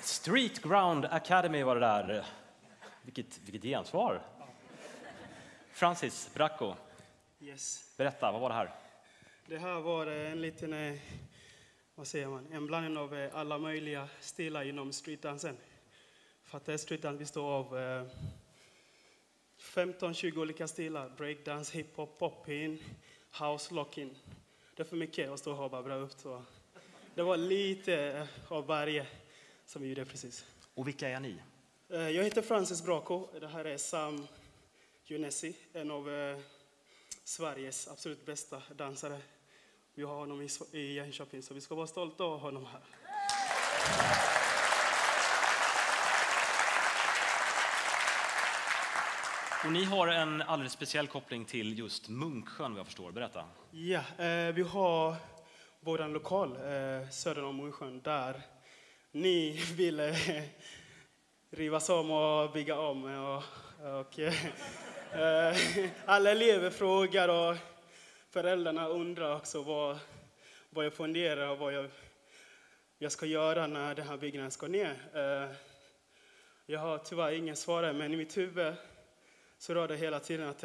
Street Ground Academy var det där. Vilket gensvar. Francis Bracco. Yes. Berätta, vad var det här? Det här var en liten, vad säger man, en blandning av alla möjliga stilar inom streetdansen. För att streetdans består av 15-20 olika stilar. Breakdance, hiphop, pop-in, house, lock-in. Det är för mycket att stå och hoppa bra upp. Så det var lite av varje som vi gjorde precis. Och vilka är ni? Jag heter Francis Bracco. Det här är Sam Junesi, en av Sveriges absolut bästa dansare. Vi har honom i Jönköpings, så vi ska vara stolta av honom här. Och ni har en alldeles speciell koppling till just Munksjön, vad jag förstår. Berätta. Ja, vi har vår lokal söder om Munksjön där ni vill rivas om och bygga om. Och alla elever frågar och föräldrarna undrar också vad jag funderar och vad jag ska göra när den här byggnaden ska ner. Jag har tyvärr ingen svar, men i mitt huvud så rör det hela tiden att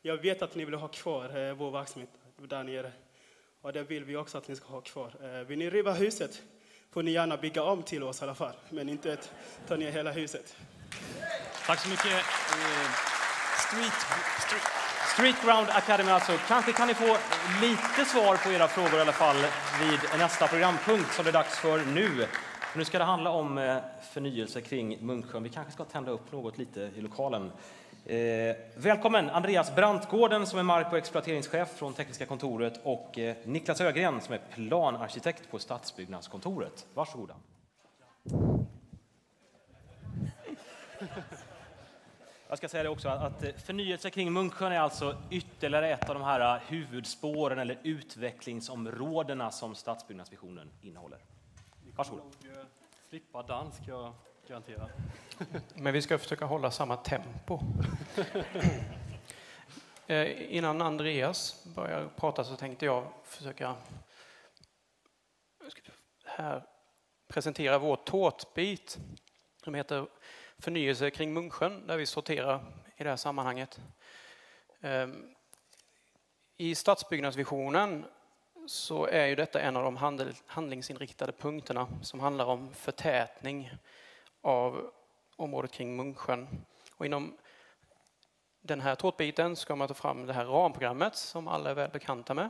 jag vet att ni vill ha kvar vår verksamhet där nere. Och det vill vi också att ni ska ha kvar. Vill ni riva huset får ni gärna bygga om till oss i alla fall. Men inte ta ner hela huset. Tack så mycket. Street Ground Academy alltså. Kanske kan ni få lite svar på era frågor i alla fall vid nästa programpunkt som det är dags för nu. Nu ska det handla om förnyelse kring Munksjön. Vi kanske ska tända upp något lite i lokalen. Välkommen Andreas Brantgården som är mark- och exploateringschef från Tekniska kontoret och Niklas Ögren som är planarkitekt på Stadsbyggnadskontoret. Varsågoda. Jag ska säga det också att förnyelse kring Munksjön är alltså ytterligare ett av de här huvudspåren eller utvecklingsområdena som stadsbyggnadsvisionen innehåller. Varsågod. Slippa dans ska jag garantera. Men vi ska försöka hålla samma tempo. Innan Andreas börjar prata så tänkte jag försöka här presentera vår tårtbit som heter Förnyelse kring Munksjön, där vi sorterar i det här sammanhanget. I stadsbyggnadsvisionen så är ju detta en av de handlingsinriktade punkterna som handlar om förtätning av området kring Munksjön. Och inom den här tårtbiten ska man ta fram det här ramprogrammet som alla är väl bekanta med.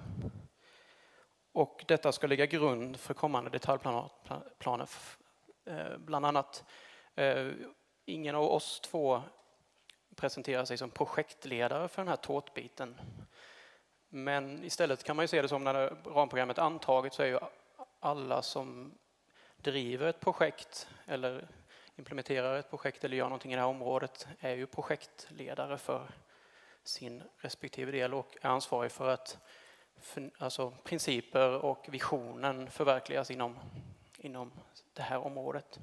Och detta ska lägga grund för kommande detaljplaner. Bland annat, ingen av oss två presenterar sig som projektledare för den här tårtbiten. Men istället kan man ju se det som när ramprogrammet antagits så är ju alla som driver ett projekt eller implementerar ett projekt eller gör någonting i det här området är ju projektledare för sin respektive del och är ansvarig för att alltså principer och visionen förverkligas inom det här området.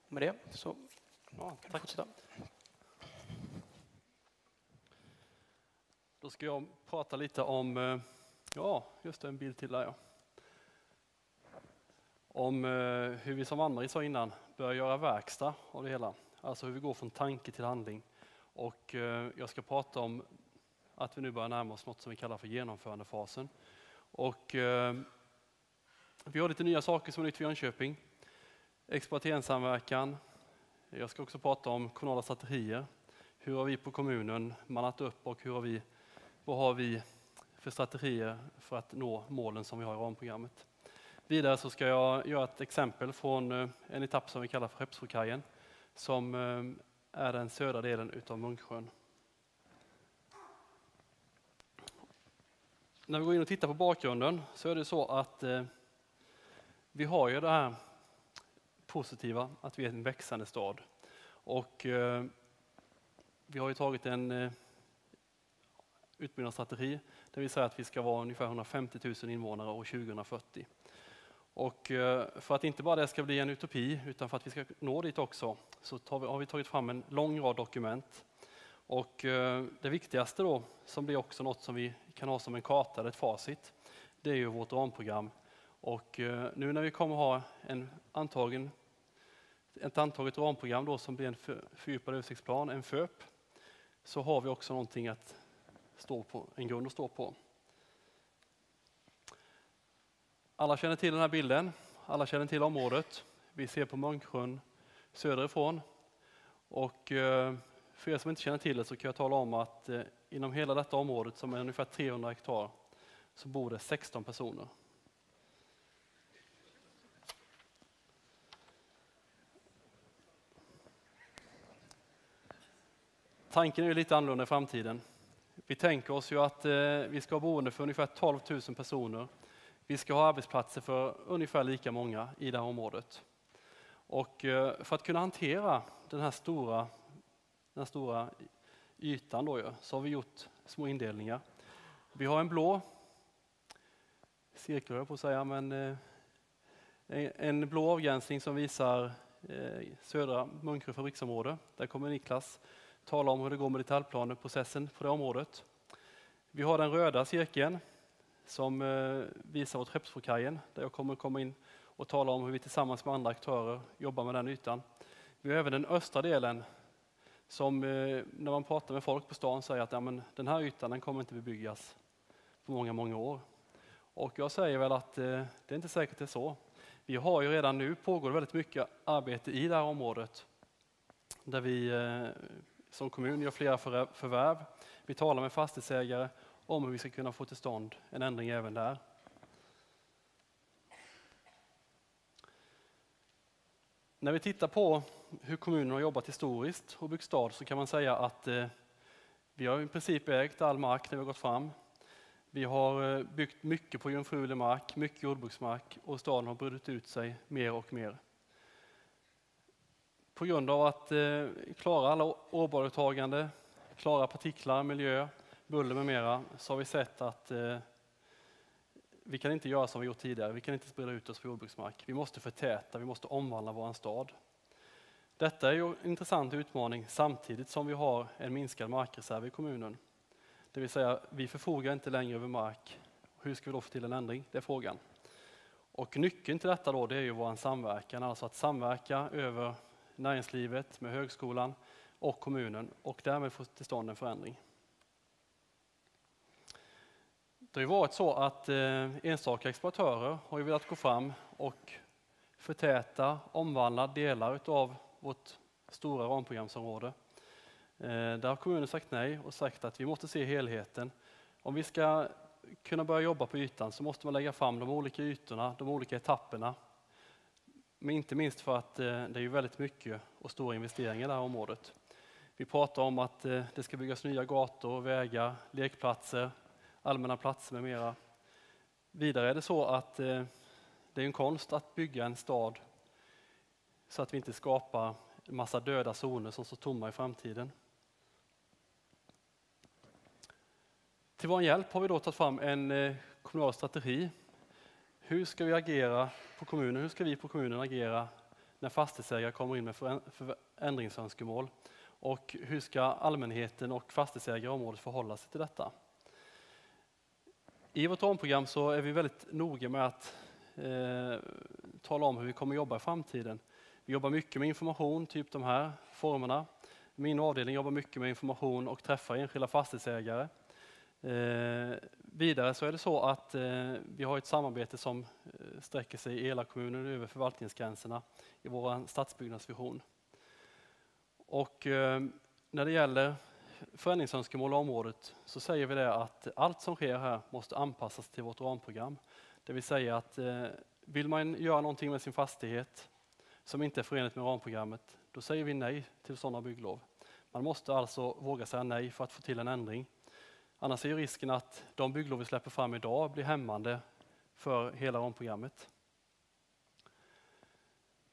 Och med det så kan vi fortsätta. Då ska jag prata lite om, just en bild till där ja. Om hur vi som Ann-Marie sa innan börjar göra verkstad av det hela. Alltså hur vi går från tanke till handling. Och jag ska prata om att vi nu börjar närma oss något som vi kallar för genomförandefasen. Och vi har lite nya saker som är nytt för Jönköping. Exploateringssamverkan. Jag ska också prata om kommunala strategier. Hur har vi på kommunen mannat upp och vad har vi för strategier för att nå målen som vi har i ramprogrammet. Vidare så ska jag göra ett exempel från en etapp som vi kallar för Skeppsbrokajen som är den södra delen utav Munksjön. När vi går in och tittar på bakgrunden så är det så att vi har ju det här positiva att vi är en växande stad. Och vi har ju tagit en utbyggnadsstrategi där vi säger att vi ska vara ungefär 150 000 invånare år 2040. Och för att inte bara det ska bli en utopi utan för att vi ska nå dit också så har vi tagit fram en lång rad dokument. Och det viktigaste då som blir också något som vi kan ha som en karta eller ett facit, det är ju vårt ramprogram. Och nu när vi kommer ha en antagen ett antaget ramprogram då som blir en fördjupad översiktsplan, en FÖP, så har vi också någonting att stå på, en grund att stå på. Alla känner till den här bilden, alla känner till området. Vi ser på Munksjön söderifrån. Och för er som inte känner till det så kan jag tala om att inom hela detta området, som är ungefär 300 hektar, så bor det 16 personer. Tanken är ju lite annorlunda i framtiden. Vi tänker oss ju att vi ska ha boende för ungefär 12 000 personer. Vi ska ha arbetsplatser för ungefär lika många i det här området. Och för att kunna hantera den här stora ytan då, så har vi gjort små indelningar. Vi har en blå cirkel på att säga, men en blå avgränsning som visar södra Munksjö fabriksområde. Där kommer Niklas tala om hur det går med detaljplaneprocessen på det området. Vi har den röda cirkeln som visar åt Skeppsbrokajen, där jag kommer komma in och tala om hur vi tillsammans med andra aktörer jobbar med den ytan. Vi har även den östra delen som när man pratar med folk på stan säger att ja, men den här ytan den kommer inte bebyggas på många år. Och jag säger väl att det är inte säkert det är så. Vi har ju redan nu pågår väldigt mycket arbete i det här området där vi som kommun gör flera förvärv. Vi talar med fastighetsägare om hur vi ska kunna få till stånd en ändring även där. När vi tittar på hur kommunen har jobbat historiskt och byggt stad så kan man säga att vi har i princip ägt all mark när vi har gått fram. Vi har byggt mycket på jungfrulig mark, mycket jordbruksmark och staden har brutit ut sig mer och mer. På grund av att klara alla årbarutagande, klara partiklar, miljö, buller med mera, så har vi sett att vi kan inte göra som vi gjort tidigare. Vi kan inte sprida ut oss på jordbruksmark. Vi måste förtäta, vi måste omvandla vår stad. Detta är ju en intressant utmaning samtidigt som vi har en minskad markreserv i kommunen. Det vill säga, vi förfogar inte längre över mark. Hur ska vi då få till en ändring? Det är frågan. Och nyckeln till detta då, det är ju vår samverkan. Alltså att samverka över näringslivet med högskolan och kommunen och därmed få till stånd en förändring. Det har ju varit så att enstaka exploatörer har ju velat gå fram och förtäta, omvandla delar av vårt stora ramprogramsområde. Där har kommunen sagt nej och sagt att vi måste se helheten. Om vi ska kunna börja jobba på ytan så måste man lägga fram de olika ytorna, de olika etapperna. Men inte minst för att det är ju väldigt mycket och stora investeringar i det här området. Vi pratar om att det ska byggas nya gator, vägar, lekplatser, allmänna platser med mera. Vidare är det så att det är en konst att bygga en stad så att vi inte skapar en massa döda zoner som står tomma i framtiden. Till vår hjälp har vi då tagit fram en kommunal strategi. Hur ska vi agera på kommunen? Hur ska vi på kommunen agera när fastighetsägare kommer in med förändringsönskemål? Och hur ska allmänheten och fastighetsägare i området förhålla sig till detta? I vårt ramprogram så är vi väldigt noga med att tala om hur vi kommer jobba i framtiden. Vi jobbar mycket med information, typ de här formerna. Min avdelning jobbar mycket med information och träffar enskilda fastighetsägare. Vidare så är det så att vi har ett samarbete som sträcker sig i hela kommunen över förvaltningsgränserna i vår stadsbyggnadsvision. Och när det gäller förändringsönskemål i området så säger vi det att allt som sker här måste anpassas till vårt ramprogram. Det vill säga att vill man göra någonting med sin fastighet som inte är förenligt med ramprogrammet, då säger vi nej till sådana bygglov. Man måste alltså våga säga nej för att få till en ändring. Annars är ju risken att de bygglov vi släpper fram idag blir hämmande för hela ramprogrammet.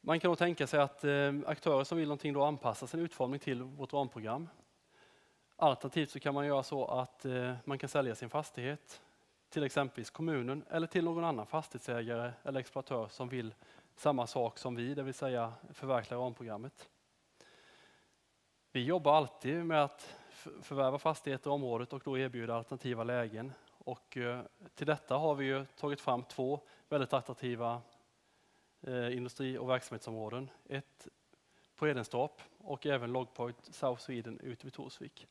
Man kan då tänka sig att aktörer som vill någonting då anpassar sin utformning till vårt ramprogram. Alternativt så kan man göra så att man kan sälja sin fastighet till exempelvis kommunen eller till någon annan fastighetsägare eller exploatör som vill samma sak som vi, det vill säga förverkliga ramprogrammet. Vi jobbar alltid med att förvärva fastigheter i området och då erbjuda alternativa lägen. Och till detta har vi ju tagit fram 2 väldigt attraktiva industri- och verksamhetsområden. Ett på Edenstorp och även Logpoint South Sweden ute vid Torsvik.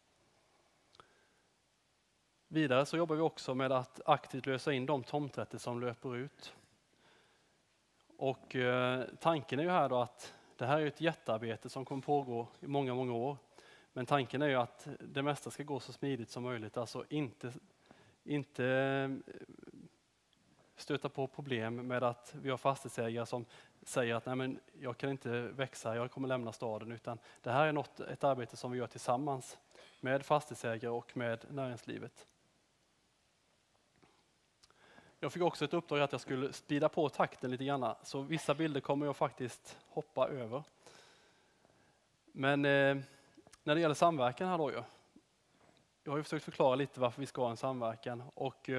Vidare så jobbar vi också med att aktivt lösa in de tomträtter som löper ut. Och tanken är ju här då att det här är ett jättearbete som kommer pågå i många, många år. Men tanken är ju att det mesta ska gå så smidigt som möjligt, alltså inte stöta på problem med att vi har fastighetsägare som säger att nej, men jag kan inte växa, jag kommer lämna staden, utan det här är ett arbete som vi gör tillsammans med fastighetsägare och med näringslivet. Jag fick också ett uppdrag att jag skulle speeda på takten lite grann, så vissa bilder kommer jag faktiskt hoppa över. Men när det gäller samverkan här då, jag har ju försökt förklara lite varför vi ska ha en samverkan, och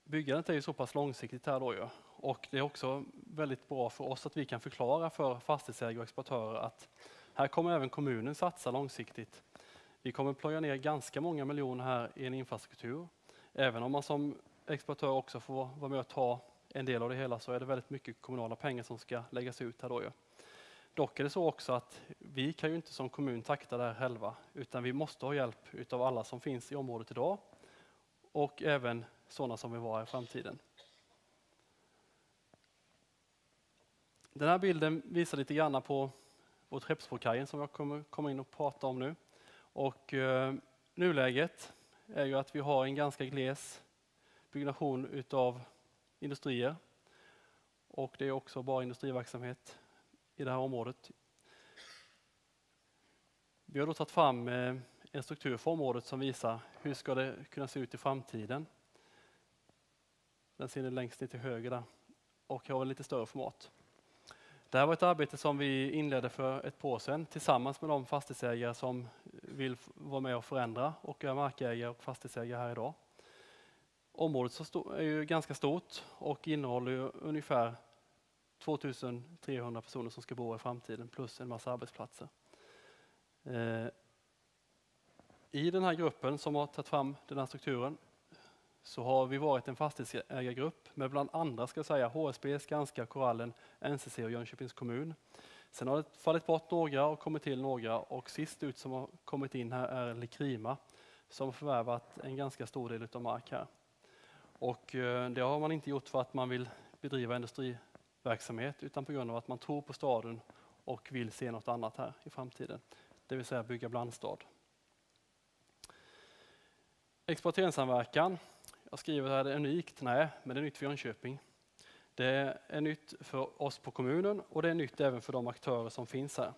byggandet är ju så pass långsiktigt här då, och det är också väldigt bra för oss att vi kan förklara för fastighetsägare och exploatörer att här kommer även kommunen satsa långsiktigt. Vi kommer plöja ner ganska många miljoner här i en infrastruktur. Även om man som exploatör också får vara med och ta en del av det hela, så är det väldigt mycket kommunala pengar som ska läggas ut här då. Dock är det så också att vi kan ju inte som kommun takta det här själva, utan vi måste ha hjälp av alla som finns i området idag och även sådana som vill vara i framtiden. Den här bilden visar lite grann på vårt Skeppsbrokajen som jag kommer in och prata om nu. Och nuläget är ju att vi har en ganska gles byggnation utav industrier, och det är också bara industriverksamhet i det här området. Vi har då tagit fram en struktur för området som visar hur ska det kunna se ut i framtiden. Den ser ni längst ner till höger där, och har en lite större format. Det här var ett arbete som vi inledde för ett par år sedan tillsammans med de fastighetsägare som vill vara med och förändra och är markägare och fastighetsägare här idag. Området är ju ganska stort och innehåller ju ungefär 2300 personer som ska bo i framtiden plus en massa arbetsplatser. I den här gruppen som har tagit fram den här strukturen så har vi varit en fastighetsägargrupp med bland andra ska jag säga HSB, Skanska, Korallen, NCC och Jönköpings kommun. Sen har det fallit bort några och kommit till några, och sist ut som har kommit in här är Likrima som har förvärvat en ganska stor del av mark här. Och det har man inte gjort för att man vill bedriva industriverksamhet, utan på grund av att man tror på staden och vill se något annat här i framtiden. Det vill säga bygga blandstad. Exploateringssamverkan. Jag skriver här, det är unikt. Nej, men det är nytt för Jönköping. Det är nytt för oss på kommunen, och det är nytt även för de aktörer som finns här.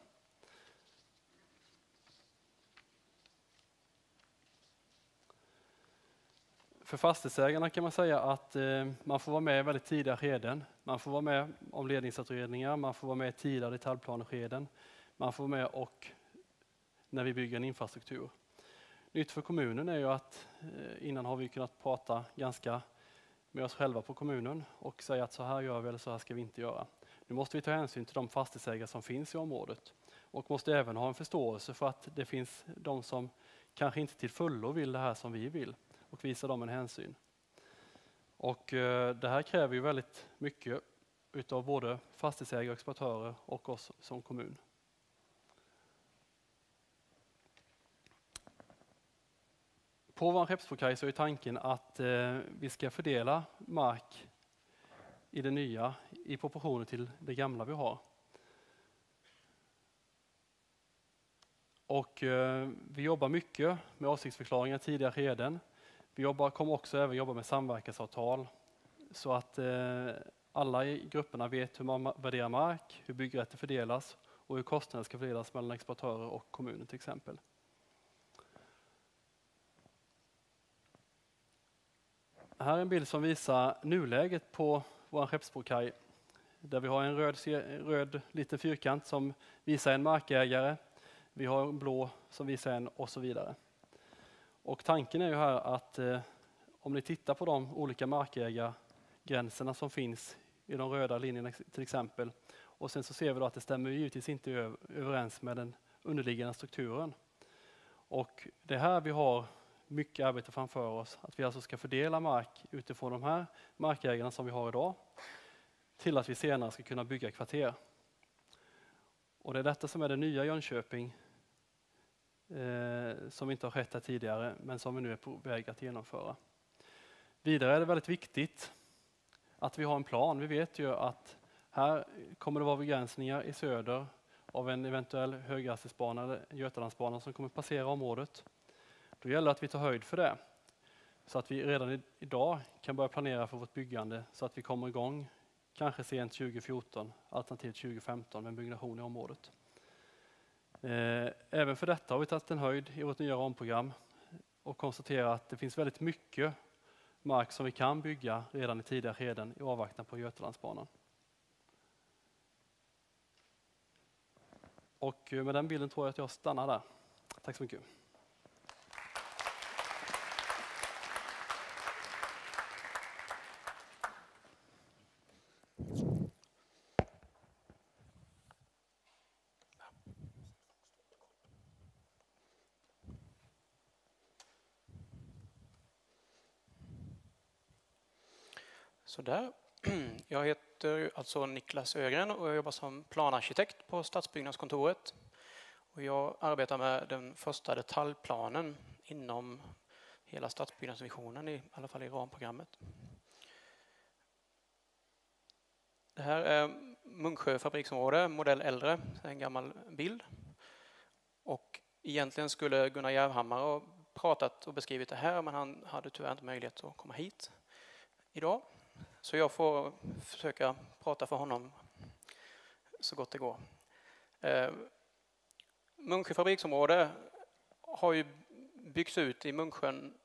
För fastighetsägarna kan man säga att man får vara med i väldigt tidiga skeden. Man får vara med om ledningsutredningar, man får vara med i tidiga detaljplaneskeden. Man får vara med och när vi bygger en infrastruktur. Nytt för kommunen är ju att innan har vi kunnat prata ganska med oss själva på kommunen och säga att så här gör vi eller så här ska vi inte göra. Nu måste vi ta hänsyn till de fastighetsägare som finns i området, och måste även ha en förståelse för att det finns de som kanske inte till fullo vill det här som vi vill, och visa dem en hänsyn. Och det här kräver ju väldigt mycket utav både fastighetsägare och exploatörer och oss som kommun. På vår Skeppsbrokajen så är tanken att vi ska fördela mark i det nya i proportioner till det gamla vi har. Och vi jobbar mycket med avsiktsförklaringar tidigare skeden. Vi kommer också även jobba med samverkansavtal så att alla i grupperna vet hur man värderar mark, hur byggrätter fördelas och hur kostnader ska fördelas mellan exploatörer och kommunen till exempel. Här är en bild som visar nuläget på vår Skeppsbrokajen, där vi har en röd liten fyrkant som visar en markägare. Vi har en blå som visar en och så vidare. Och tanken är ju här att om ni tittar på de olika markägargränserna som finns i de röda linjerna till exempel, och sen så ser vi då att det stämmer givetvis inte överens med den underliggande strukturen. Och det här vi har mycket arbete framför oss, att vi alltså ska fördela mark utifrån de här markägarna som vi har idag till att vi senare ska kunna bygga kvarter. Och det är detta som är det nya Jönköping som inte har skett här tidigare men som vi nu är på väg att genomföra. Vidare är det väldigt viktigt att vi har en plan. Vi vet ju att här kommer det vara begränsningar i söder av en eventuell höghastighetsbana eller Götalandsbanan som kommer passera området. Då gäller det att vi tar höjd för det. Så att vi redan idag kan börja planera för vårt byggande så att vi kommer igång kanske sent 2014, alternativt 2015 med en byggnation i området. Även för detta har vi tagit en höjd i vårt nya ramprogram och konstaterar att det finns väldigt mycket mark som vi kan bygga redan i tidiga skeden i avvaktan på Götalandsbanan. Och med den bilden tror jag att jag stannar där. Tack så mycket. Så där. Jag heter alltså Niklas Ögren och jag jobbar som planarkitekt på Stadsbyggnadskontoret. Och jag arbetar med den första detaljplanen inom hela stadsbyggnadsvisionen, i alla fall i ramprogrammet. Det här är Munksjö fabriksområde, modell äldre, en gammal bild. Och egentligen skulle Gunnar Järvhammar ha pratat och beskrivit det här, men han hade tyvärr inte möjlighet att komma hit idag. Så jag får försöka prata för honom så gott det går. Munksjö fabriksområde har ju byggts ut i Munksjön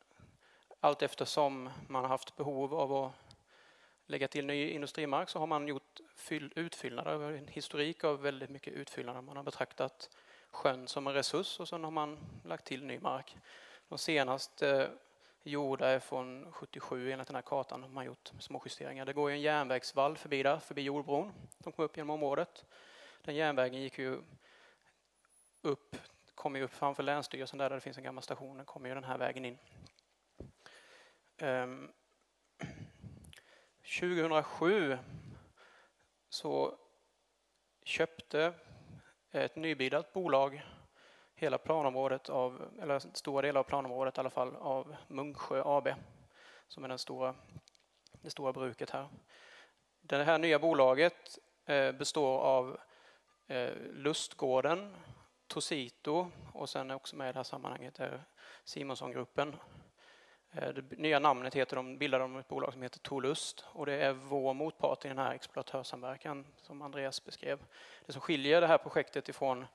allt eftersom man har haft behov av att lägga till ny industrimark, så har man gjort utfyllnader, en historik av väldigt mycket utfyllnader. Man har betraktat sjön som en resurs och sen har man lagt till ny mark. De senaste gjorda är från 77 enligt den här kartan, har man gjort små justeringar. Det går ju en järnvägsvall förbi där, förbi jordbron som kom upp genom området. Den järnvägen gick ju kom ju upp framför länsstyrelsen där det finns en gammal station, den kommer ju den här vägen in. 2007 så köpte ett nybildat bolag hela planområdet eller stora delar av planområdet i alla fall av Munksjö AB som är det stora bruket här. Det här nya bolaget består av Lustgården, Tosito och sen också med i det här sammanhanget är Simonsson-gruppen. Det nya namnet bildade de ett bolag som heter Tolust och det är vår motpart i den här exploatörssamverkan som Andreas beskrev. Det som skiljer det här projektet ifrån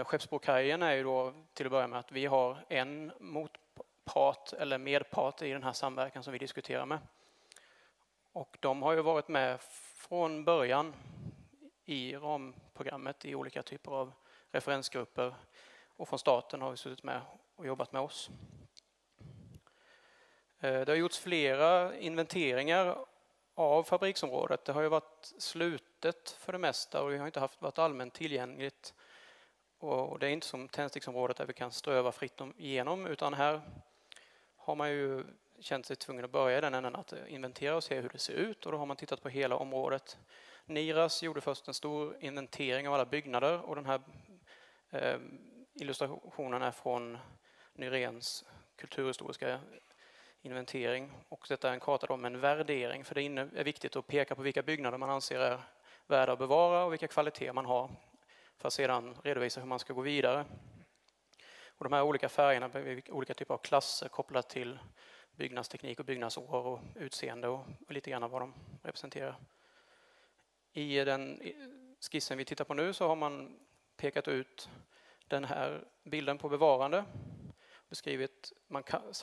Skeppsbrokajen är ju då till att börja med att vi har en motpart eller medpart i den här samverkan som vi diskuterar med. Och de har ju varit med från början i ramprogrammet i olika typer av referensgrupper och från staten har vi suttit med och jobbat med oss. Det har gjorts flera inventeringar av fabriksområdet. Det har ju varit slutet för det mesta och det har inte varit allmänt tillgängligt. Och det är inte som tändsticksområdet där vi kan ströva fritt igenom, utan här har man ju känt sig tvungen att börja i den änden att inventera och se hur det ser ut, och då har man tittat på hela området. Niras gjorde först en stor inventering av alla byggnader och den här illustrationen är från Nyrens kulturhistoriska inventering, och detta är en karta med en värdering, för det är viktigt att peka på vilka byggnader man anser är värda att bevara och vilka kvaliteter man har för att sedan redovisa hur man ska gå vidare. Och de här olika färgerna är olika typer av klasser kopplat till byggnadsteknik och byggnadsår och utseende och lite grann vad de representerar. I den skissen vi tittar på nu så har man pekat ut den här bilden på bevarande. Beskrivit, man kan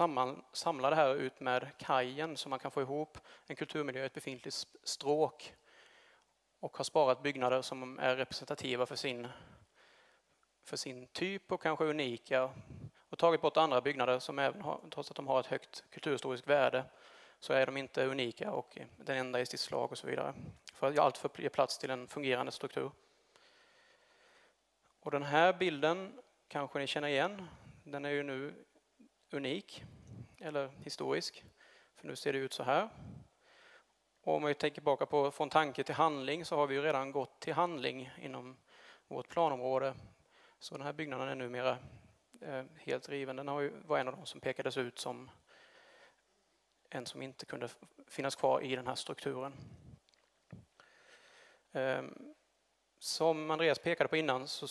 samla det här ut med kajen så man kan få ihop en kulturmiljö, ett befintligt stråk, och har sparat byggnader som är representativa för sin typ och kanske unika, och tagit bort andra byggnader som även trots att de har ett högt kulturhistoriskt värde så är de inte unika och den enda i sitt slag och så vidare, för att allt ge plats till en fungerande struktur. Och den här bilden kanske ni känner igen. Den är ju nu unik eller historisk, för nu ser det ut så här. Och om vi tänker tillbaka på från tanke till handling så har vi ju redan gått till handling inom vårt planområde. Så den här byggnaden är numera helt riven. Den var en av de som pekades ut som en som inte kunde finnas kvar i den här strukturen. Som Andreas pekade på innan så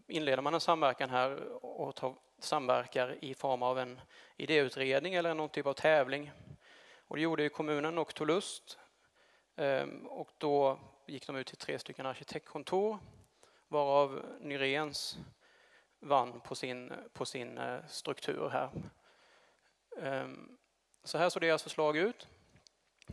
inleder man en samverkan här och samverkar i form av en idéutredning eller någon typ av tävling. Och det gjorde ju kommunen och tog lust. Och då gick de ut till 3 stycken arkitektkontor, varav Nyrens vann på sin struktur här. Så här såg deras förslag ut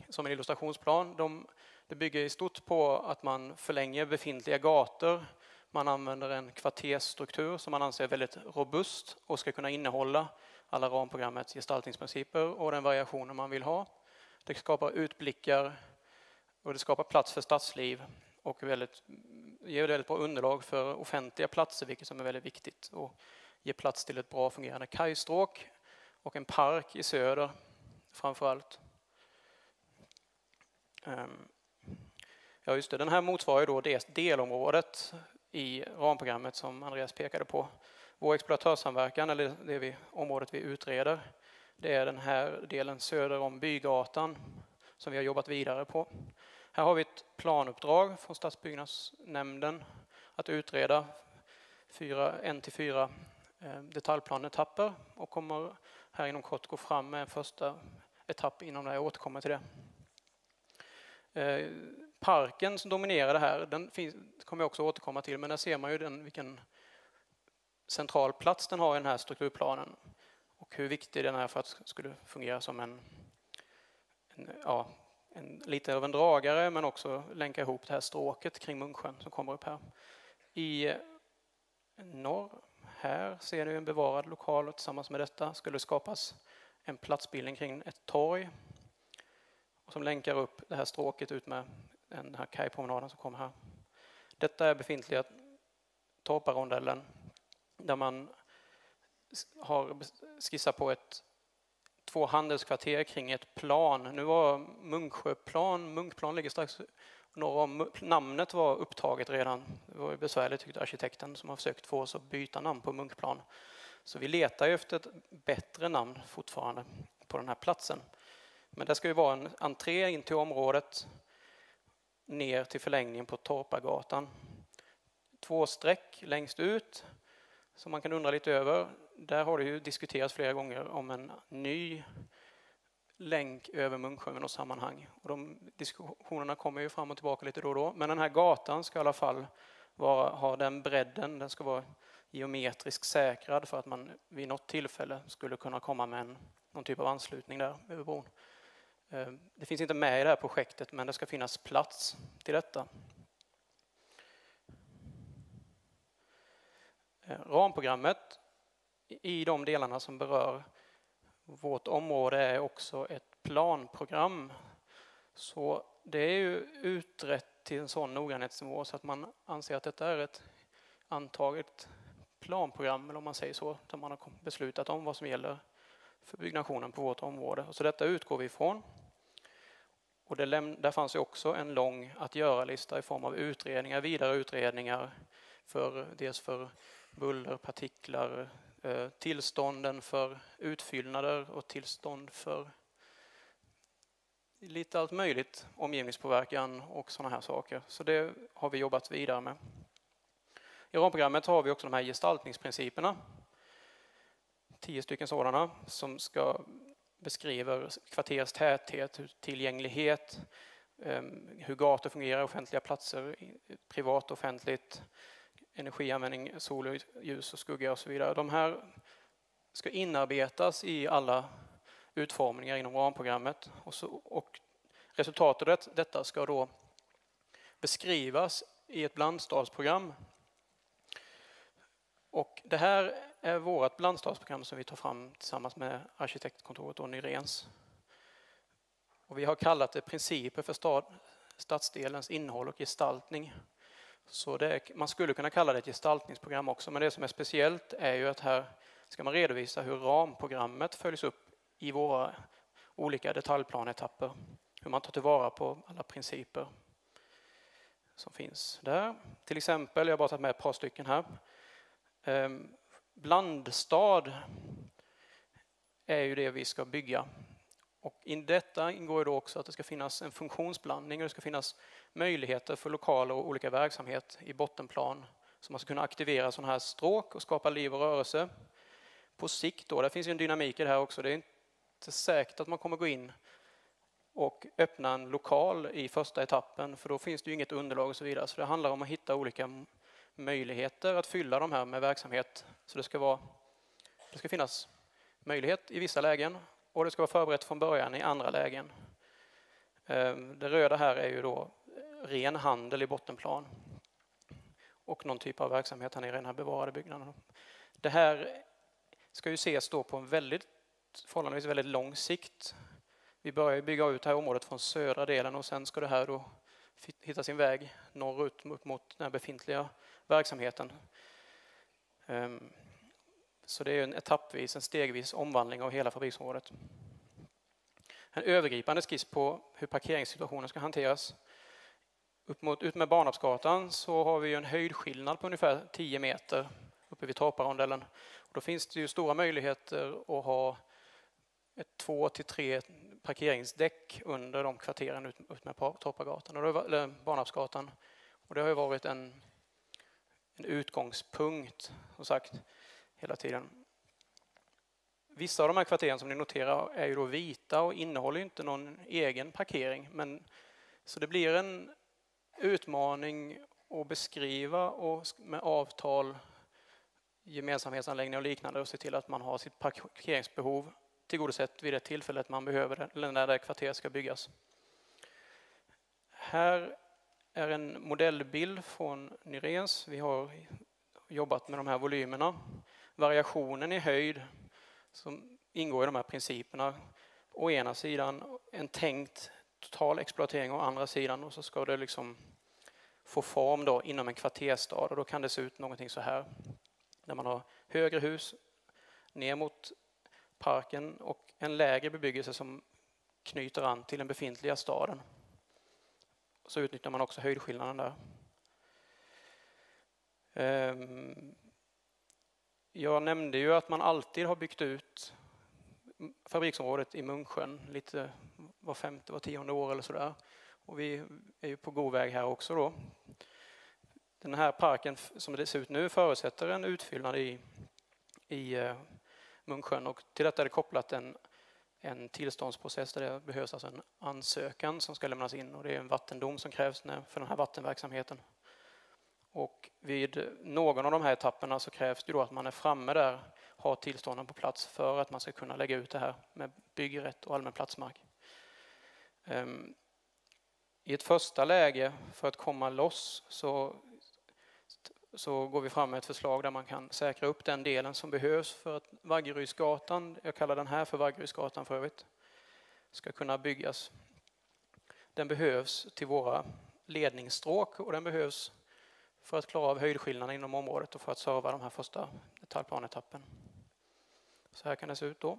som en illustrationsplan. Det bygger i stort på att man förlänger befintliga gator. Man använder en kvartersstruktur som man anser väldigt robust och ska kunna innehålla alla ramprogrammets gestaltningsprinciper och den variationen man vill ha. Det skapar utblickar och det skapar plats för stadsliv och ger väldigt bra underlag för offentliga platser, vilket som är väldigt viktigt, och ger plats till ett bra fungerande kajstråk och en park i söder framför allt. Ja, just det. Den här motsvarar ju då det delområdet i ramprogrammet som Andreas pekade på. Vår exploatörssamverkan, eller området vi utreder, det är den här delen söder om Bygatan som vi har jobbat vidare på. Här har vi ett planuppdrag från stadsbyggnadsnämnden att utreda 1-4 detaljplanetapper och kommer här inom kort gå fram med en första etapp inom det här. Jag återkommer till det. Parken som dominerar det här, den kommer jag också återkomma till, men där ser man ju vilken central plats den har i den här strukturplanen och hur viktig den är för att det skulle fungera som en lite av en dragare, men också länka ihop det här stråket kring Munksjön som kommer upp här. I norr här ser ni en bevarad lokal och tillsammans med detta skulle skapas en platsbildning kring ett torg som länkar upp det här stråket ut med den här kajpromenaden som kommer här. Detta är befintliga Torparondellen där man har skissat på 2 handelskvarter kring ett plan. Nu var Munkplan ligger strax norr om. Namnet var upptaget redan. Det var besvärligt tyckte arkitekten som har försökt få oss att byta namn på Munkplan. Så vi letar ju efter ett bättre namn fortfarande på den här platsen. Men det ska ju vara en entré in till området ner till förlängningen på Torpagatan. 2 streck längst ut som man kan undra lite över. Där har det ju diskuterats flera gånger om en ny länk över Munksjön med något sammanhang. Och de diskussionerna kommer ju fram och tillbaka lite då och då. Men den här gatan ska i alla fall ha den bredden. Den ska vara geometriskt säkrad för att man vid något tillfälle skulle kunna komma med någon typ av anslutning där över bron. Det finns inte med i det här projektet, men det ska finnas plats till detta. Ramprogrammet i de delarna som berör vårt område är också ett planprogram. Så det är ju utrett till en sån noggrannhetsnivå så att man anser att detta är ett antaget planprogram, eller om man säger så, där man har beslutat om vad som gäller för byggnationen på vårt område. Och så detta utgår vi ifrån. Och där fanns ju också en lång att göra-lista i form av utredningar, vidare utredningar dels för buller, partiklar, tillstånden för utfyllnader och tillstånd för lite allt möjligt, omgivningspåverkan och sådana här saker. Så det har vi jobbat vidare med. I ramprogrammet har vi också de här gestaltningsprinciperna. 10 stycken sådana som ska beskriva kvarters täthet, tillgänglighet, hur gator fungerar, offentliga platser, privat, offentligt, energianvändning, sol, ljus och skugga och så vidare. De här ska inarbetas i alla utformningar inom ramprogrammet och resultatet av detta ska då beskrivas i ett blandstadsprogram. Och det här är vårt blandstadsprogram som vi tar fram tillsammans med arkitektkontoret och Nyrens. Och vi har kallat det principer för stadsdelens innehåll och gestaltning. Så man skulle kunna kalla det ett gestaltningsprogram också, men det som är speciellt är ju att här ska man redovisa hur ramprogrammet följs upp i våra olika detaljplanetapper. Hur man tar tillvara på alla principer. som finns där. Till exempel, jag har bara tagit med ett par stycken här. Blandstad är ju det vi ska bygga. Och i detta ingår ju då också att det ska finnas en funktionsblandning och det ska finnas möjligheter för lokaler och olika verksamhet i bottenplan. Så man ska kunna aktivera sådana här stråk och skapa liv och rörelse. På sikt då, det finns ju en dynamik i det här också. Det är inte säkert att man kommer gå in och öppna en lokal i första etappen, för då finns det ju inget underlag och så vidare. Så det handlar om att hitta olika möjligheter att fylla de här med verksamhet. Så det ska finnas möjlighet i vissa lägen och det ska vara förberett från början i andra lägen. Det röda här är ju då ren handel i bottenplan och någon typ av verksamhet här nere i den här bevarade byggnaden. Det här ska ju ses då på en förhållandevis väldigt lång sikt. Vi börjar bygga ut det här området från södra delen och sen ska det här då hitta sin väg norrut mot den här befintliga verksamheten. Så det är en etappvis, en stegvis omvandling av hela fabriksområdet. En övergripande skiss på hur parkeringssituationen ska hanteras. Ut med Barnapsgatan så har vi en höjdskillnad på ungefär 10 meter uppe vid Torparondellen. Och då finns det ju stora möjligheter att ha 2 till 3 parkeringsdäck under de kvarteren ut med Torpargatan eller Barnapsgatan. Och det har ju varit en utgångspunkt, som sagt, hela tiden. Vissa av de här kvarteren som ni noterar är ju då vita och innehåller inte någon egen parkering. Så det blir en utmaning att beskriva och med avtal, gemensamhetsanläggningar och liknande och se till att man har sitt parkeringsbehov tillgodosett vid det tillfället man behöver det eller när det kvarteret ska byggas. Här är en modellbild från Nyrens. Vi har jobbat med de här volymerna. Variationen i höjd som ingår i de här principerna. Å ena sidan en tänkt total exploatering, å andra sidan, och så ska det liksom få form då inom en kvarterstad, och då kan det se ut någonting så här. Där man har högre hus ner mot parken och en lägre bebyggelse som knyter an till den befintliga staden. Så utnyttjar man också höjdskillnaden där. Jag nämnde ju att man alltid har byggt ut fabriksområdet i Munksjön lite var 5:e, var 10:e år eller sådär. Och vi är ju på god väg här också då. Den här parken som det ser ut nu förutsätter en utfyllnad i Munksjön, och till detta är det kopplat en tillståndsprocess där det behövs alltså en ansökan som ska lämnas in, och det är en vattendom som krävs för den här vattenverksamheten. Och vid någon av de här etapperna så krävs det då att man är framme där, har tillstånden på plats för att man ska kunna lägga ut det här med byggrätt och allmän platsmark. I ett första läge för att komma loss så går vi fram med ett förslag där man kan säkra upp den delen som behövs för att Vaggerydsgatan, jag kallar den här för Vaggerydsgatan för övrigt, ska kunna byggas. Den behövs till våra ledningsstråk och den behövs för att klara av höjdskillnaderna inom området och för att serva de här första detaljplanetappen. Så här kan det se ut då.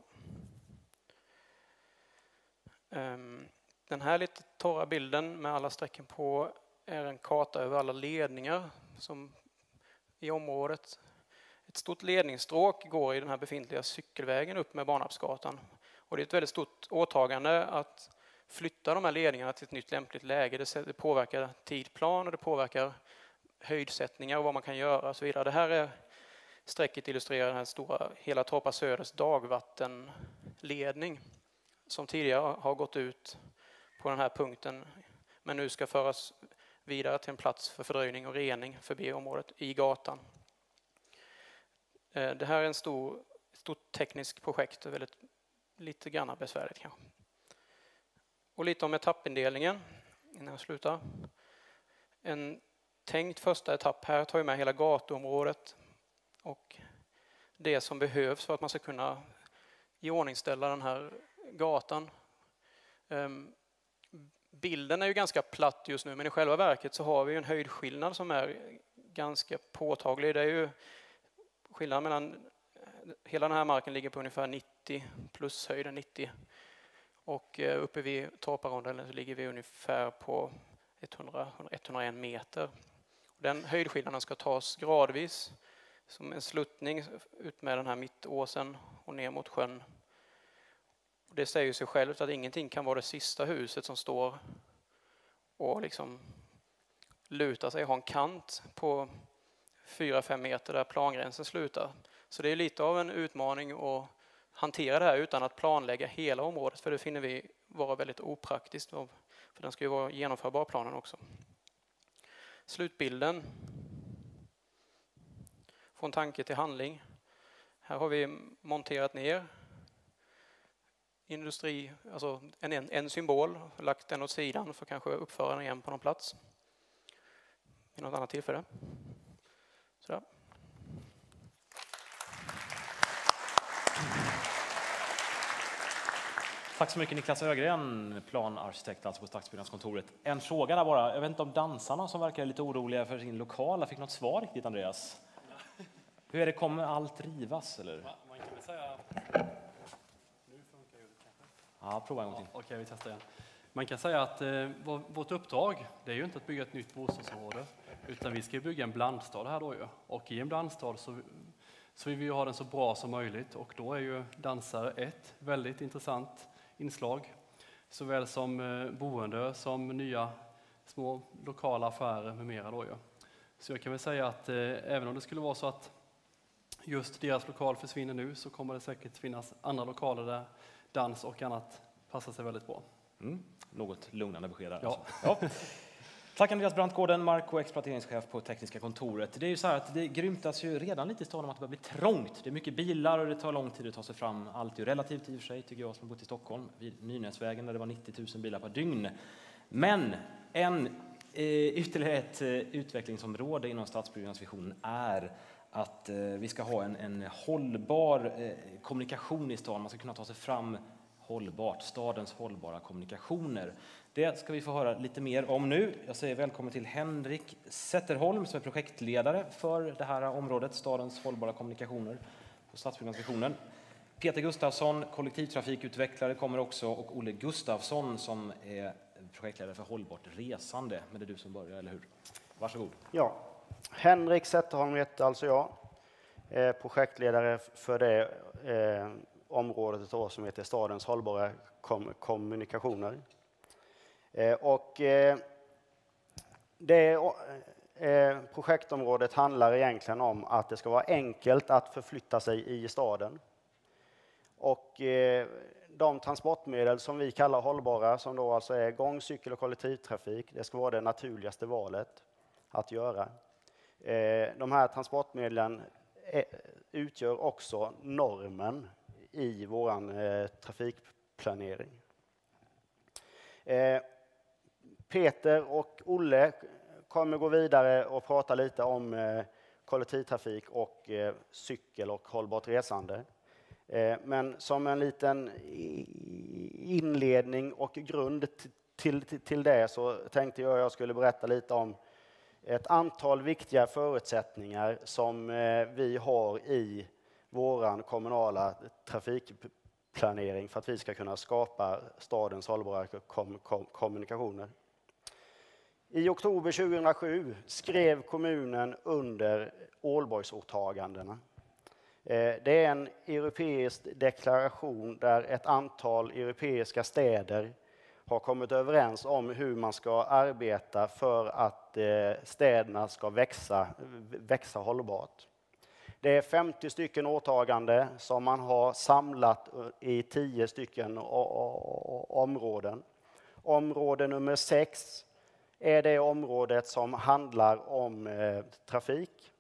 Den här lite torra bilden med alla strecken på är en karta över alla ledningar som i området. Ett stort ledningsstråk går i den här befintliga cykelvägen upp med Barnapsgatan. Och det är ett väldigt stort åtagande att flytta de här ledningarna till ett nytt lämpligt läge. Det påverkar tidplan och det påverkar höjdsättningar och vad man kan göra och så vidare. Det här är strecket illustrerar den här stora hela Torpa Söders dagvattenledning som tidigare har gått ut på den här punkten, men nu ska föras vidare till en plats för fördröjning och rening förbi området i gatan. Det här är en stort tekniskt projekt och väldigt lite grann besvärligt kanske. Och lite om etappindelningen innan jag slutar. En tänkt första etapp här tar ju med hela gatuområdet och det som behövs för att man ska kunna iordningställa den här gatan. Bilden är ju ganska platt just nu, men i själva verket så har vi en höjdskillnad som är ganska påtaglig. Det är ju skillnaden mellan hela den här marken ligger på ungefär 90 plus höjden 90 och uppe vid Torparondellen så ligger vi ungefär på 101 meter. Den höjdskillnaden ska tas gradvis som en sluttning ut med den här mittåsen och ner mot sjön. Det säger sig självt att ingenting kan vara det sista huset som står och liksom lutar sig, har en kant på 4-5 meter där plangränsen slutar. Så det är lite av en utmaning att hantera det här utan att planlägga hela området, för det finner vi vara väldigt opraktiskt, för den ska ju vara genomförbar planen också. Slutbilden. Från tanke till handling. Här har vi monterat ner industri, alltså en symbol, lagt den åt sidan för kanske uppföra den igen på någon plats vid något annat tillfälle. Så. Tack så mycket Niklas Ögren, planarkitekt alltså på stadsbyggnadskontoret. En fråga där bara, jag vet inte om dansarna som verkar lite oroliga för sin lokal fick något svar riktigt, Andreas? Hur är det, kommer allt rivas eller? Man kan väl säga... Nu funkar ju det kanske. Ja, prova en gång till. Okej, vi testar igen. Man kan säga att vårt uppdrag, det är ju inte att bygga ett nytt bostadsområde, utan vi ska bygga en blandstad här då ju. Och i en blandstad så vill vi ju ha den så bra som möjligt, och då är ju dansare ett väldigt intressant inslag. Såväl som boende som nya små lokala affärer med mera då ju. Så jag kan väl säga att även om det skulle vara så att just deras lokal försvinner nu, så kommer det säkert finnas andra lokaler där dans och annat passar sig väldigt bra. Något lugnande besked där. Ja. Alltså. Ja. Tack Andreas Brantgården, mark- och exploateringschef på tekniska kontoret. Det är ju så här att det grymtas ju redan lite i staden om att det börjar bli trångt. Det är mycket bilar och det tar lång tid att ta sig fram. Allt är ju relativt i och för sig, tycker jag som har bott i Stockholm, vid Nynäsvägen där det var 90 000 bilar per dygn. Men ytterligare ett utvecklingsområde inom stadsbyggnadsvisionen är att vi ska ha en hållbar kommunikation i staden. Man ska kunna ta sig fram hållbart, stadens hållbara kommunikationer. Det ska vi få höra lite mer om nu. Jag säger välkommen till Henrik Zetterholm som är projektledare för det här området, stadens hållbara kommunikationer på stadsbyggnadsvisionen. Gustavsson, kollektivtrafikutvecklare, kommer också, och Olle Gustafsson som är projektledare för Hållbart, resande. Men det är du som börjar, eller hur? Varsågod. Ja, Henrik Zetterholm heter alltså jag. Projektledare för det området då, som heter Stadens hållbara kommunikationer. Det projektområdet handlar egentligen om att det ska vara enkelt att förflytta sig i staden. Och de transportmedel som vi kallar hållbara, som då alltså är gång-, cykel- och kollektivtrafik, det ska vara det naturligaste valet att göra. De här transportmedlen utgör också normen i våran trafikplanering. Peter och Olle kommer gå vidare och prata lite om kollektivtrafik och cykel och hållbart resande. Men som en liten inledning och grund till det så tänkte jag skulle berätta lite om ett antal viktiga förutsättningar som vi har i våran kommunala trafikplanering för att vi ska kunna skapa stadens hållbara kommunikationer. I oktober 2007 skrev kommunen under Århusåtagandena. Det är en europeisk deklaration där ett antal europeiska städer har kommit överens om hur man ska arbeta för att städerna ska växa hållbart. Det är 50 stycken åtagande som man har samlat i 10 stycken områden. Område nummer 6 är det området som handlar om trafik.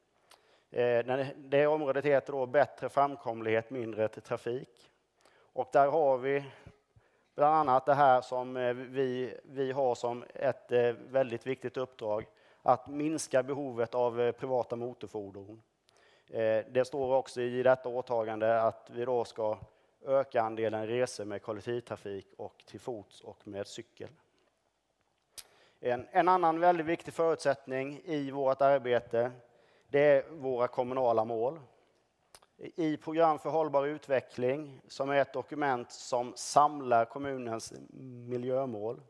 Det området heter då bättre framkomlighet, mindre trafik. Och där har vi bland annat det här som vi har som ett väldigt viktigt uppdrag, att minska behovet av privata motorfordon. Det står också i detta åtagande att vi då ska öka andelen resor med kollektivtrafik och till fots och med cykel. En annan väldigt viktig förutsättning i vårt arbete, det är våra kommunala mål. I program för hållbar utveckling, som är ett dokument som samlar kommunens miljömål,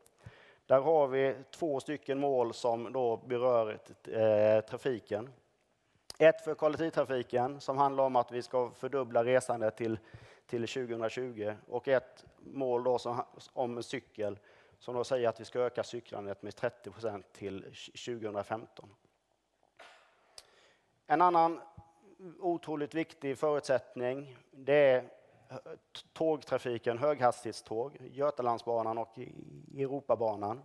Där har vi 2 stycken mål som då berör trafiken. Ett för kollektivtrafiken som handlar om att vi ska fördubbla resandet till 2020 och ett mål då om cykel som då säger att vi ska öka cyklandet med 30% till 2015. En annan otroligt viktig förutsättning det är tågtrafiken, höghastighetståg, Götalandsbanan och Europabanan.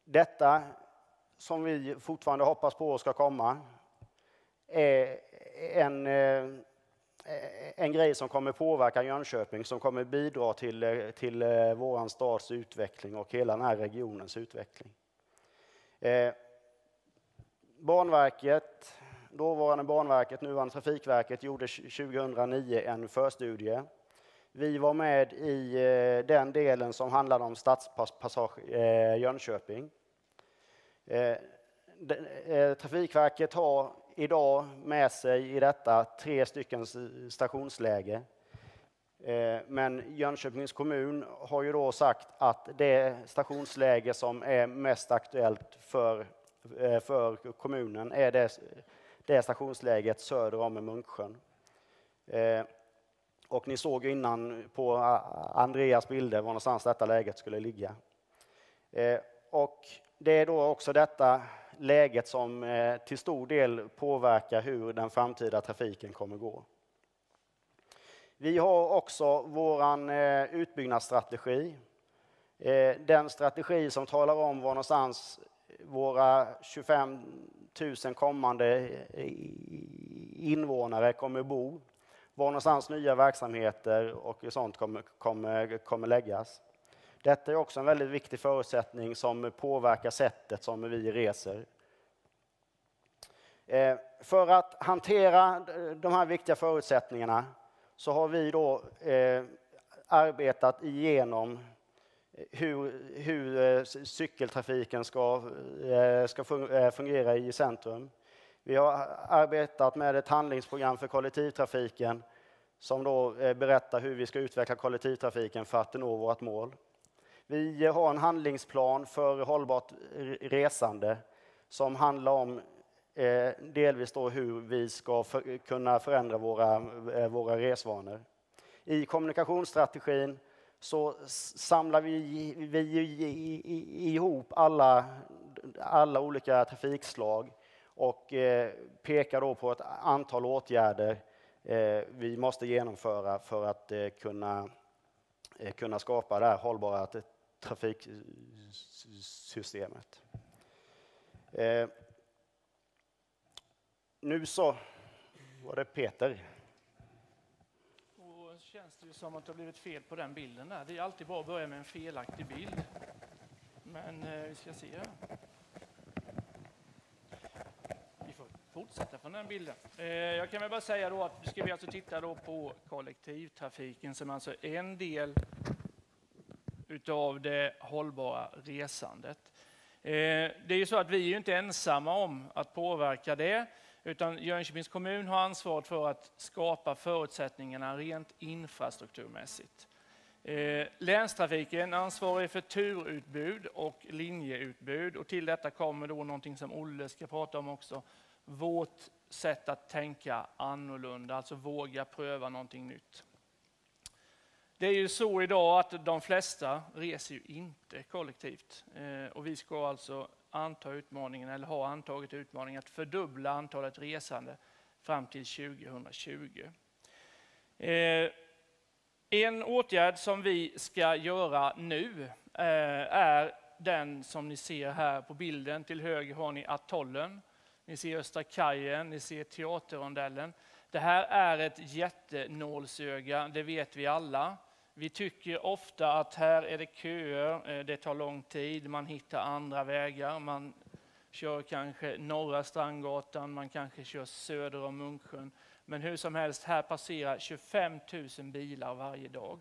Detta som vi fortfarande hoppas på ska komma är en grej som kommer påverka Jönköping, som kommer bidra till våran stads utveckling och hela den här regionens utveckling. Dåvarande Banverket, nuvarande Trafikverket, gjorde 2009 en förstudie. Vi var med i den delen som handlade om stadspassage Jönköping. Trafikverket har idag med sig i detta 3 stycken stationsläge. Men Jönköpings kommun har ju då sagt att det stationsläge som är mest aktuellt för kommunen är det stationsläget söder om Munksjön. Och ni såg ju innan på Andreas bilder var någonstans detta läget skulle ligga. Och det är då också detta läget som till stor del påverkar hur den framtida trafiken kommer gå. Vi har också våran utbyggnadsstrategi. Den strategi som talar om var någonstans våra 25 000 kommande invånare kommer bo. Var någonstans nya verksamheter och sånt kommer läggas. Detta är också en väldigt viktig förutsättning som påverkar sättet som vi reser. För att hantera de här viktiga förutsättningarna så har vi då arbetat igenom hur cykeltrafiken ska fungera i centrum. Vi har arbetat med ett handlingsprogram för kollektivtrafiken som då berättar hur vi ska utveckla kollektivtrafiken för att nå vårt mål. Vi har en handlingsplan för hållbart resande som handlar om delvis då hur vi ska kunna förändra våra resvanor. I kommunikationsstrategin så samlar vi ihop alla olika trafikslag och pekar då på ett antal åtgärder vi måste genomföra för att kunna skapa det här hållbara trafiksystemet. Nu så var det Peter. Och känns det ju som att det har blivit fel på den bilden där. Det är alltid bra att börja med en felaktig bild. Men vi ska se här. Vi får fortsätta från den bilden. Jag kan väl bara säga då att ska vi alltså titta då på kollektivtrafiken som alltså är en del utav det hållbara resandet. Det är ju så att vi är ju inte ensamma om att påverka det, utan Jönköpings kommun har ansvaret för att skapa förutsättningarna rent infrastrukturmässigt. Länstrafiken ansvarar för turutbud och linjeutbud, och till detta kommer då någonting som Olle ska prata om också. Vårt sätt att tänka annorlunda, alltså våga pröva någonting nytt. Det är ju så idag att de flesta reser ju inte kollektivt. Och vi ska alltså anta utmaningen, eller ha antagit utmaningen, att fördubbla antalet resande fram till 2020. En åtgärd som vi ska göra nu är den som ni ser här på bilden. Till höger har ni atollen, ni ser Östra kajen, ni ser teaterrondellen. Det här är ett jättenålsöga, det vet vi alla. Vi tycker ofta att här är det köer, det tar lång tid, man hittar andra vägar. Man kör kanske norra Strandgatan, man kanske kör söder om Munksjön. Men hur som helst, här passerar 25 000 bilar varje dag.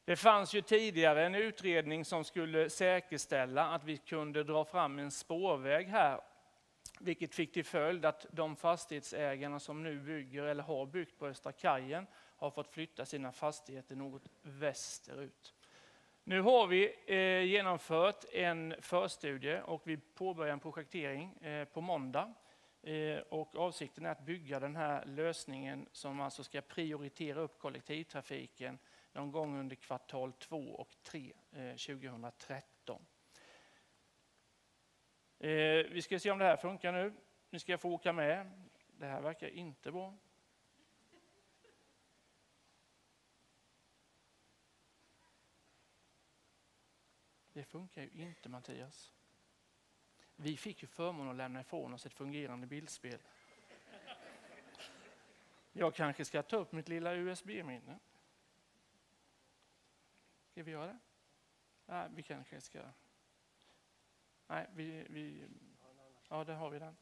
Det fanns ju tidigare en utredning som skulle säkerställa att vi kunde dra fram en spårväg här. Vilket fick till följd att de fastighetsägarna som nu bygger eller har byggt på Östra kajen har fått flytta sina fastigheter något västerut. Nu har vi genomfört en förstudie och vi påbörjar en projektering på måndag. Och avsikten är att bygga den här lösningen som alltså ska prioritera upp kollektivtrafiken någon gång under kvartal 2 och 3 2013. Vi ska se om det här funkar nu. Nu ska jag få åka med. Det här verkar inte bra. Det funkar ju inte, Mattias. Vi fick ju förmån att lämna ifrån oss ett fungerande bildspel. Jag kanske ska ta upp mitt lilla USB-minne. Ska vi göra det? Nej, vi kanske ska... Nej, ja, där har vi den.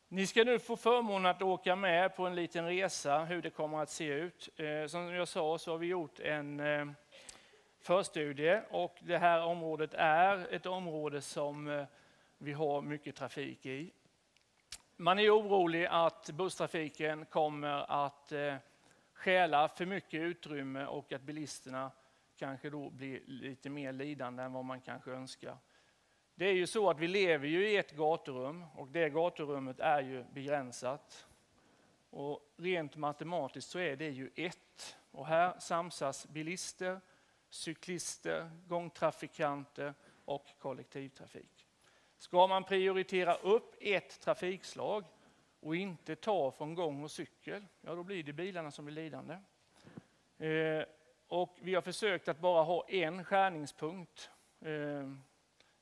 Ni ska nu få förmånen att åka med på en liten resa hur det kommer att se ut. Som jag sa så har vi gjort en förstudie och det här området är ett område som vi har mycket trafik i. Man är orolig att busstrafiken kommer att stjäla för mycket utrymme och att bilisterna kanske då blir lite mer lidande än vad man kanske önskar. Det är ju så att vi lever ju i ett gaturum och det gaturummet är ju begränsat. Och rent matematiskt så är det ju ett. Och här samsas bilister, cyklister, gångtrafikanter och kollektivtrafik. Ska man prioritera upp ett trafikslag och inte ta från gång och cykel, ja då blir det bilarna som blir lidande. Och vi har försökt att bara ha en skärningspunkt.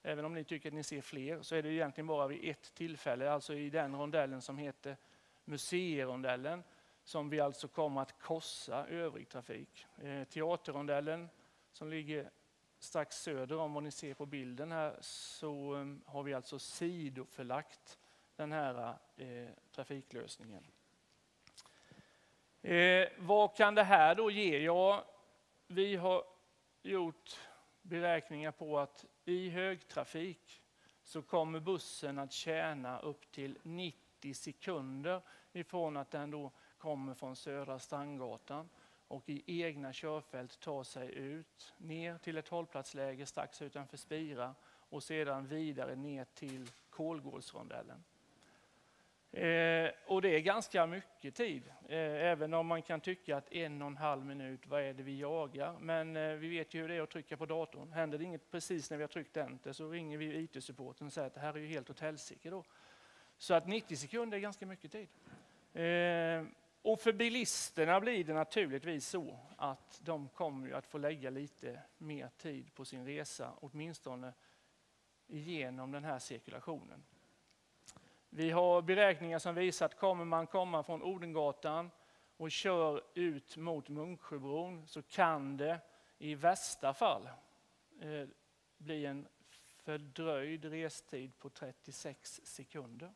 Även om ni tycker att ni ser fler så är det egentligen bara vid ett tillfälle, alltså i den rondellen som heter museirondellen, som vi alltså kommer att korsa övrig trafik. Teaterrondellen som ligger strax söder om vad ni ser på bilden här, så har vi alltså sidoförlagt den här trafiklösningen. Vad kan det här då ge? Ja, vi har gjort beräkningar på att i högtrafik så kommer bussen att tjäna upp till 90 sekunder ifrån att den då kommer från Södra Strandgatan och i egna körfält tar sig ut ner till ett hållplatsläge strax utanför Spira och sedan vidare ner till Kolgårdsrondellen. Och det är ganska mycket tid, även om man kan tycka att 1,5 minut, vad är det vi jagar? Men vi vet ju hur det är att trycka på datorn. Händer det inget precis när vi har tryckt enter så ringer vi IT-supporten och säger att det här är ju helt åt helsike då. Så att 90 sekunder är ganska mycket tid. Och för bilisterna blir det naturligtvis så att de kommer att få lägga lite mer tid på sin resa, åtminstone igenom den här cirkulationen. Vi har beräkningar som visar att kommer man komma från Odengatan och kör ut mot Munksjöbron så kan det i värsta fall bli en fördröjd restid på 36 sekunder.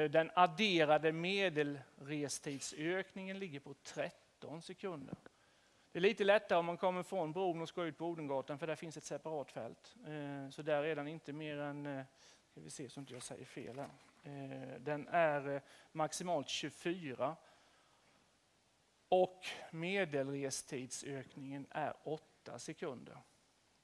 Den adderade medelrestidsökningen ligger på 13 sekunder. Det är lite lättare om man kommer från bron och ska ut på Odengatan för där finns ett separat fält. Så där är den inte mer än... Ska vi se så inte jag säger fel här. Den är maximalt 24 och medelrestidsökningen är 8 sekunder.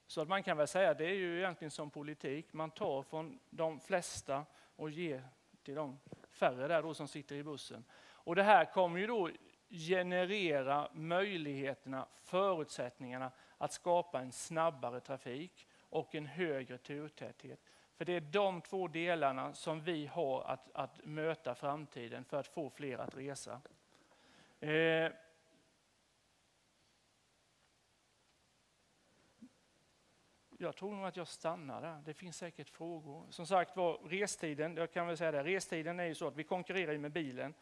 Så att man kan väl säga att det är ju egentligen som politik. Man tar från de flesta och ger till de färre där då som sitter i bussen. Och det här kommer ju då generera möjligheterna, förutsättningarna att skapa en snabbare trafik och en högre turtäthet. För det är de två delarna som vi har att möta framtiden för att få fler att resa. Jag tror nog att jag stannar där. Det finns säkert frågor. Som sagt var, restiden, jag kan väl säga det, restiden är ju så att vi konkurrerar med bilen.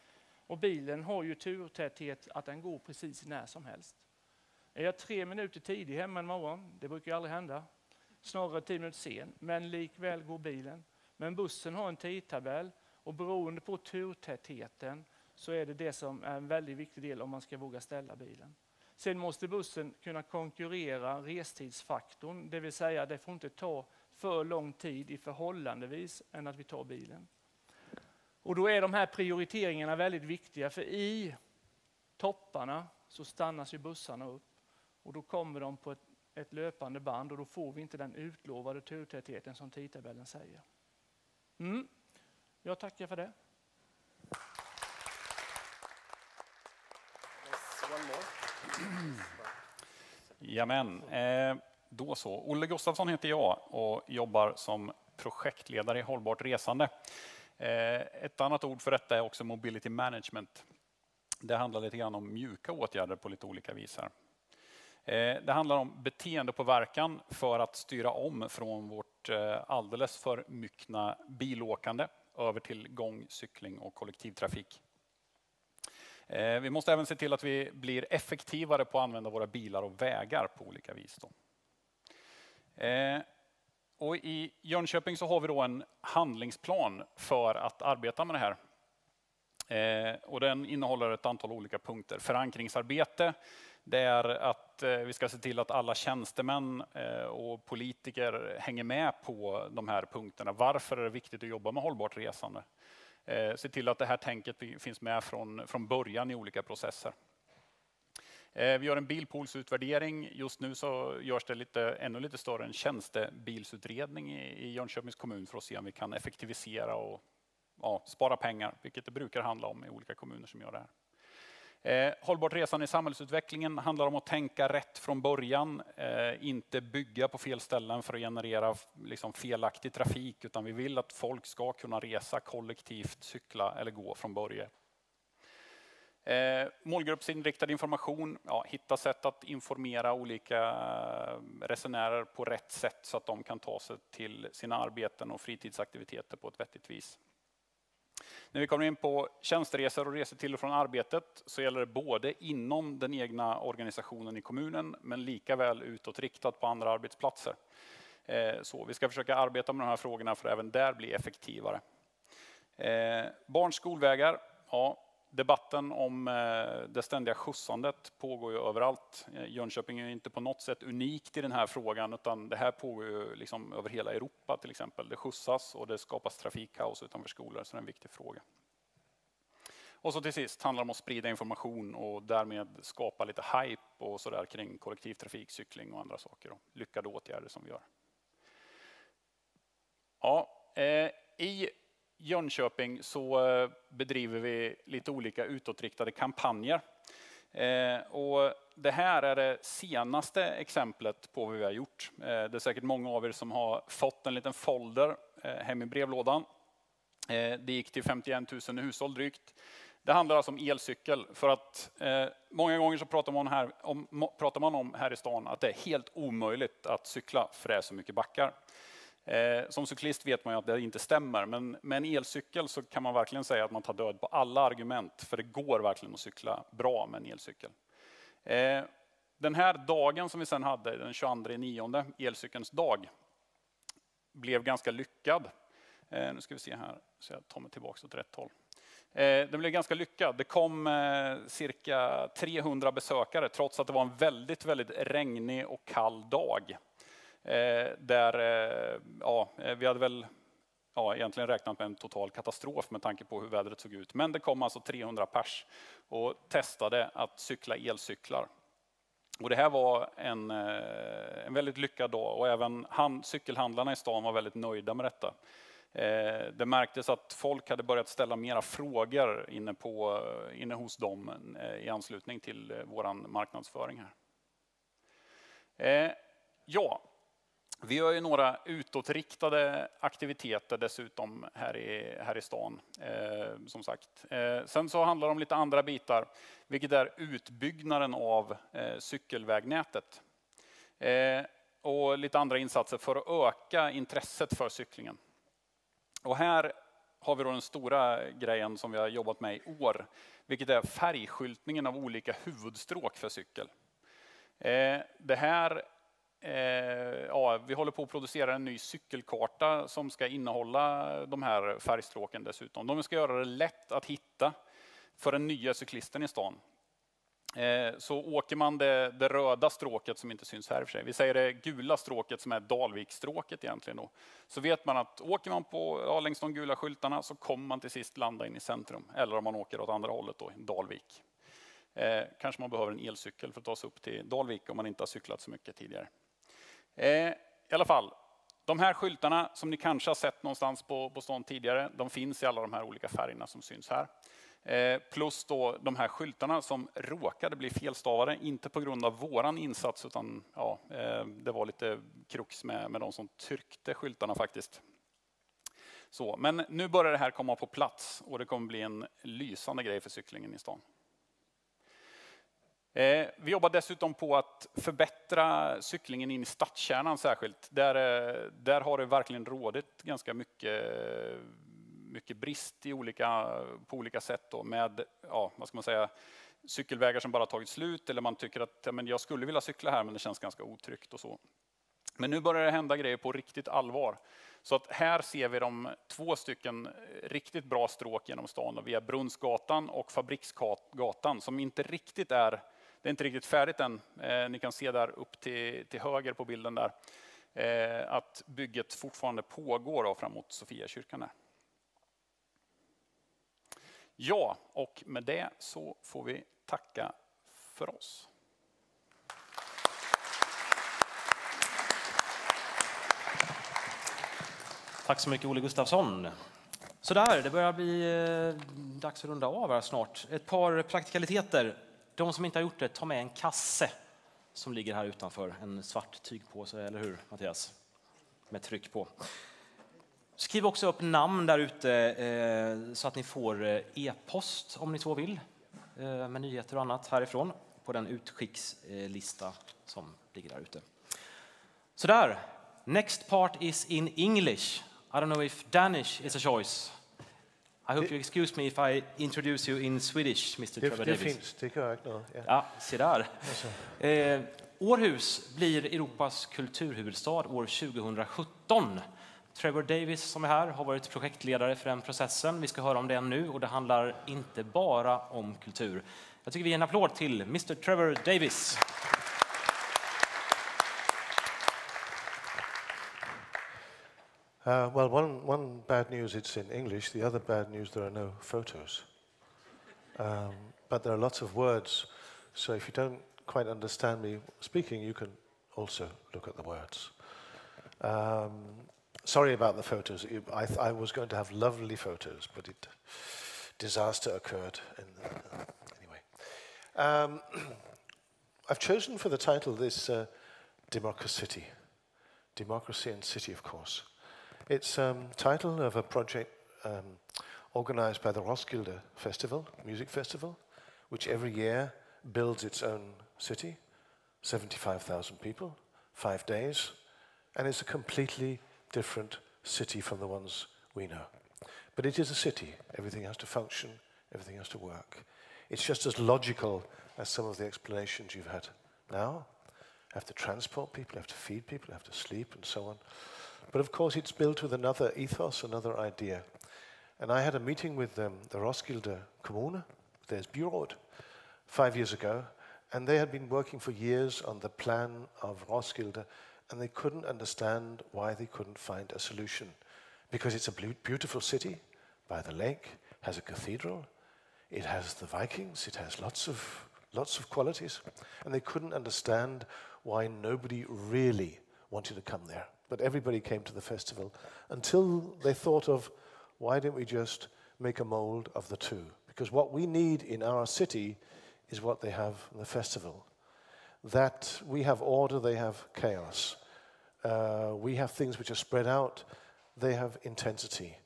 Och bilen har ju turtäthet att den går precis när som helst. Är jag 3 minuter tidig hemma en morgon, det brukar ju aldrig hända. Snarare 10 minuter sen, men likväl går bilen. Men bussen har en tidtabell och beroende på turtätheten så är det som är en väldigt viktig del om man ska våga ställa bilen. Sen måste bussen kunna konkurrera restidsfaktorn, det vill säga det får inte ta för lång tid i förhållandevis än att vi tar bilen. Och då är de här prioriteringarna väldigt viktiga, för i topparna så stannas ju bussarna upp och då kommer de på ett ett löpande band och då får vi inte den utlovade turtätheten som tidtabellen säger. Jag tackar för det. Jamen, då så. Olle Gustafsson heter jag och jobbar som projektledare i Hållbart resande. Ett annat ord för detta är också mobility management. Det handlar lite grann om mjuka åtgärder på lite olika vis här. Det handlar om beteendepåverkan för att styra om från vårt alldeles för myckna bilåkande över till gång, cykling och kollektivtrafik. Vi måste även se till att vi blir effektivare på att använda våra bilar och vägar på olika vis. Då. Och i Jönköping så har vi då en handlingsplan för att arbeta med det här. Och den innehåller ett antal olika punkter. Förankringsarbete, det är att vi ska se till att alla tjänstemän och politiker hänger med på de här punkterna. Varför är det viktigt att jobba med hållbart resande? Se till att det här tänket finns med från början i olika processer. Vi gör en bilpoolsutvärdering. Just nu så görs det ännu lite större en tjänstebilsutredning i Jönköpings kommun för att se om vi kan effektivisera och spara pengar, vilket det brukar handla om i olika kommuner som gör det här. Hållbart resande i samhällsutvecklingen handlar om att tänka rätt från början, inte bygga på fel ställen för att generera felaktig trafik, utan vi vill att folk ska kunna resa kollektivt, cykla eller gå från början. Målgruppsinriktad information, hitta sätt att informera olika resenärer på rätt sätt så att de kan ta sig till sina arbeten och fritidsaktiviteter på ett vettigt vis. När vi kommer in på tjänsteresor och resor till och från arbetet så gäller det både inom den egna organisationen i kommunen men lika väl utåtriktat på andra arbetsplatser. Så vi ska försöka arbeta med de här frågorna för att även där bli effektivare. Barns skolvägar, debatten om det ständiga skjutsandet pågår ju överallt. Jönköping är inte på något sätt unikt i den här frågan, utan det här pågår ju över hela Europa till exempel. Det skjutsas och det skapas trafikkaos utanför skolor, så det är en viktig fråga. Och så till sist handlar det om att sprida information och därmed skapa lite hype och sådär kring kollektivtrafik, cykling och andra saker. Och lyckade åtgärder som vi gör. I Jönköping så bedriver vi lite olika utåtriktade kampanjer. Och det här är det senaste exemplet på vad vi har gjort. Det är säkert många av er som har fått en liten folder hem i brevlådan. Det gick till 51 000 hushåll drygt. Det handlar alltså om elcykel, för att många gånger så pratar man om här i stan att det är helt omöjligt att cykla för det är så mycket backar. Som cyklist vet man ju att det inte stämmer, men med en elcykel så kan man verkligen säga att man tar död på alla argument, för det går verkligen att cykla bra med en elcykel. Den här dagen som vi sedan hade, den 22/9, elcykelns dag, blev ganska lyckad. Nu ska vi se här så jag tar mig tillbaka åt rätt håll. Den blev ganska lyckad. Det kom cirka 300 besökare trots att det var en väldigt, väldigt regnig och kall dag. Vi hade väl egentligen räknat med en total katastrof med tanke på hur vädret såg ut. Men det kom alltså 300 pers och testade att cykla elcyklar. Och det här var en väldigt lyckad dag, och även cykelhandlarna i stan var väldigt nöjda med detta. Det märktes att folk hade börjat ställa mera frågor inne hos dem i anslutning till våran marknadsföring här. Vi gör ju några utåtriktade aktiviteter dessutom här i stan, som sagt. Sen så handlar det om lite andra bitar, vilket är utbyggnaden av cykelvägnätet. Och lite andra insatser för att öka intresset för cyklingen. Och här har vi då den stora grejen som vi har jobbat med i år, vilket är färgskyltningen av olika huvudstråk för cykel. Vi håller på att producera en ny cykelkarta som ska innehålla de här färgstråken dessutom. De ska göra det lätt att hitta för den nya cyklisten i stan. Så åker man det röda stråket som inte syns här i och för sig. Vi säger det gula stråket som är Dalvikstråket egentligen då. Så vet man att åker man längs de gula skyltarna så kommer man till sist landa in i centrum. Eller om man åker åt andra hållet då, i Dalvik. Kanske man behöver en elcykel för att ta sig upp till Dalvik om man inte har cyklat så mycket tidigare. I alla fall, de här skyltarna som ni kanske har sett någonstans på stan tidigare, de finns i alla de här olika färgerna som syns här. Plus då de här skyltarna som råkade bli felstavade, inte på grund av våran insats utan ja, det var lite krux med de som tryckte skyltarna faktiskt. Så, men nu börjar det här komma på plats och det kommer bli en lysande grej för cyklingen i stan. Vi jobbar dessutom på att förbättra cyklingen in i stadskärnan särskilt. Där har det verkligen rådit ganska mycket brist på olika sätt då, med, ja, vad ska man säga, cykelvägar som bara tagit slut, eller man tycker att men jag skulle vilja cykla här men det känns ganska otryggt och så. Men nu börjar det hända grejer på riktigt allvar. Så att här ser vi de 2 stycken riktigt bra stråk genom stan via Brunnsgatan och Fabriksgatan som inte riktigt är färdigt än. Ni kan se där upp till höger på bilden där att bygget fortfarande pågår då, framåt Sofiakyrkan här. Ja, och med det så får vi tacka för oss. Tack så mycket Olle Gustafsson. Så där, det börjar bli dags att runda av här snart. Ett par praktikaliteter. De som inte har gjort det, ta med en kasse som ligger här utanför. En svart tygpåse, eller hur Mattias? Med tryck på. Skriv också upp namn där ute så att ni får e-post om ni så vill. Med nyheter och annat härifrån på den utskickslista som ligger där ute. Så där, next part is in English. I don't know if Danish is a choice. I hope you excuse me if I introduce you in Swedish, Mr. Trevor Davies. Det finns, det gör jag. Ja, se där. Århus blir Europas kulturhuvudstad år 2017. Trevor Davies som är här har varit projektledare för den processen. Vi ska höra om den nu och det handlar inte bara om kultur. Jag tycker vi ger en applåd till Mr. Trevor Davies. Well, one bad news, it's in English. The other bad news, there are no photos. But there are lots of words. So if you don't quite understand me speaking, you can also look at the words. Sorry about the photos. I was going to have lovely photos, but disaster occurred. Anyway. I've chosen for the title this Democracy. Democracy and City, of course. It's title of a project organized by the Roskilde Festival, music festival, which every year builds its own city, 75,000 people, 5 days, and it's a completely different city from the ones we know. But it is a city. Everything has to function, everything has to work. It's just as logical as some of the explanations you've had now. You have to transport people, you have to feed people, you have to sleep and so on. But of course it's built with another ethos, another idea. And I had a meeting with the Roskilde Kommun, there's Byrået, 5 years ago, and they had been working for years on the plan of Roskilde, and they couldn't understand why they couldn't find a solution. Because it's a beautiful city by the lake, has a cathedral, it has the Vikings, it has lots of qualities, and they couldn't understand why nobody really wanted to come there. But everybody came to the festival until they thought of, why don't we just make a mold of the two? Because what we need in our city is what they have in the festival. That we have order, they have chaos. We have things which are spread out, they have intensity.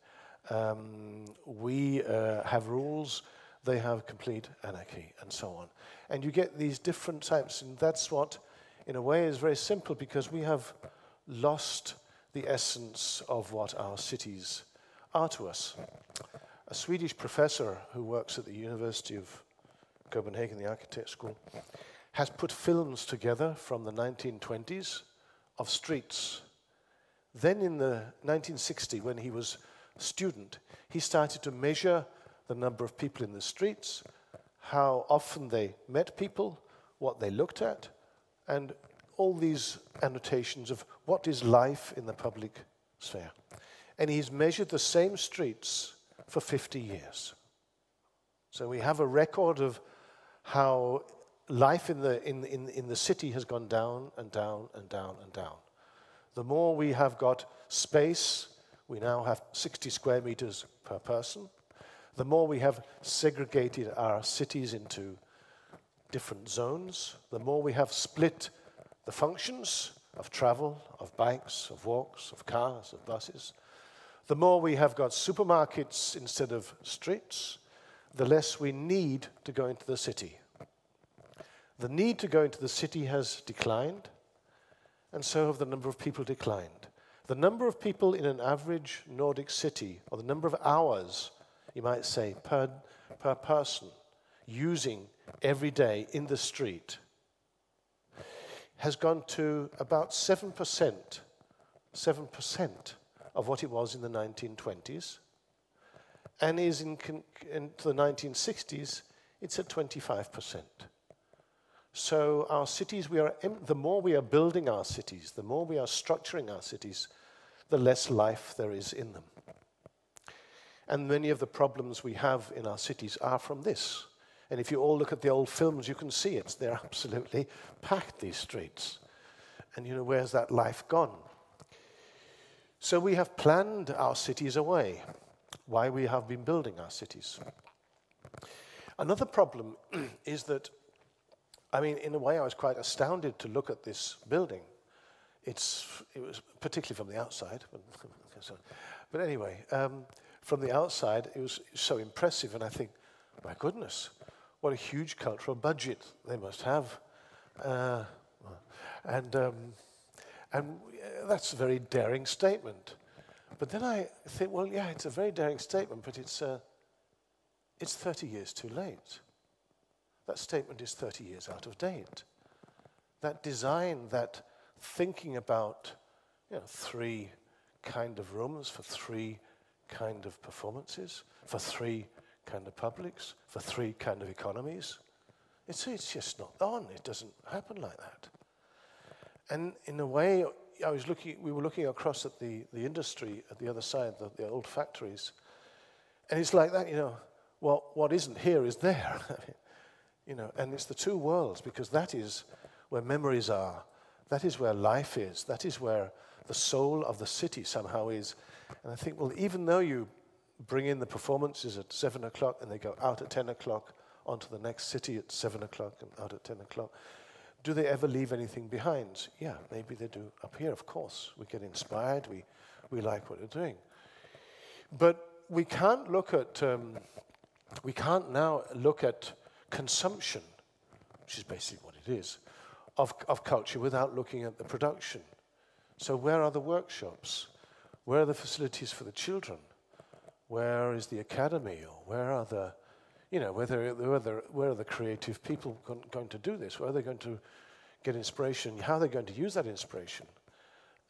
We have rules, they have complete anarchy, and so on. And you get these different types, and that's what, in a way, is very simple, because we have lost the essence of what our cities are to us. A Swedish professor who works at the University of Copenhagen, the architect school, has put films together from the 1920s of streets. Then in the 1960, when he was a student, he started to measure the number of people in the streets, how often they met people, what they looked at, and all these annotations of what is life in the public sphere. And he's measured the same streets for 50 years. So we have a record of how life in the city has gone down and down and down and down. The more we have got space, we now have 60 square meters per person. The more we have segregated our cities into different zones, the more we have split the functions of travel, of bikes, of walks, of cars, of buses, the more we have got supermarkets instead of streets, the less we need to go into the city. The need to go into the city has declined, and so have the number of people declined. The number of people in an average Nordic city, or the number of hours, you might say, per person using every day in the street, has gone to about 7% of what it was in the 1920s, and is into the 1960s, it's at 25%. So our cities, the more we are building our cities, the more we are structuring our cities, the less life there is in them. And many of the problems we have in our cities are from this. And if you all look at the old films, you can see it. They're absolutely packed, these streets. And you know, where's that life gone? So we have planned our cities away, why we have been building our cities. Another problem is that, I mean, in a way I was quite astounded to look at this building. It was particularly from the outside. But anyway, from the outside, it was so impressive, and I think, my goodness, what a huge cultural budget they must have. And that's a very daring statement. But then I think, well, yeah, it's a very daring statement, but it's 30 years too late. That statement is 30 years out of date. That design, that thinking about, you know, 3 kind of rooms for 3 kind of performances, for 3 kind of publics, for 3 kind of economies, it's just not on. It doesn't happen like that. And in a way, we were looking across at the industry at the other side, the old factories, and it's like that, you know, well, what isn't here is there. You know, and it's the two worlds, because that is where memories are, that is where life is, that is where the soul of the city somehow is. And I think, well, even though you bring in the performances at 7 o'clock and they go out at 10 o'clock onto the next city at 7 o'clock and out at 10 o'clock, do they ever leave anything behind? Yeah, maybe they do up here, of course. We get inspired, we like what they're doing. But we can't look at, we can't now look at consumption, which is basically what it is, of culture without looking at the production. So where are the workshops? Where are the facilities for the children? Where is the academy? Or where are the, you know, where are the creative people going to do this? Where are they going to get inspiration? How are they going to use that inspiration?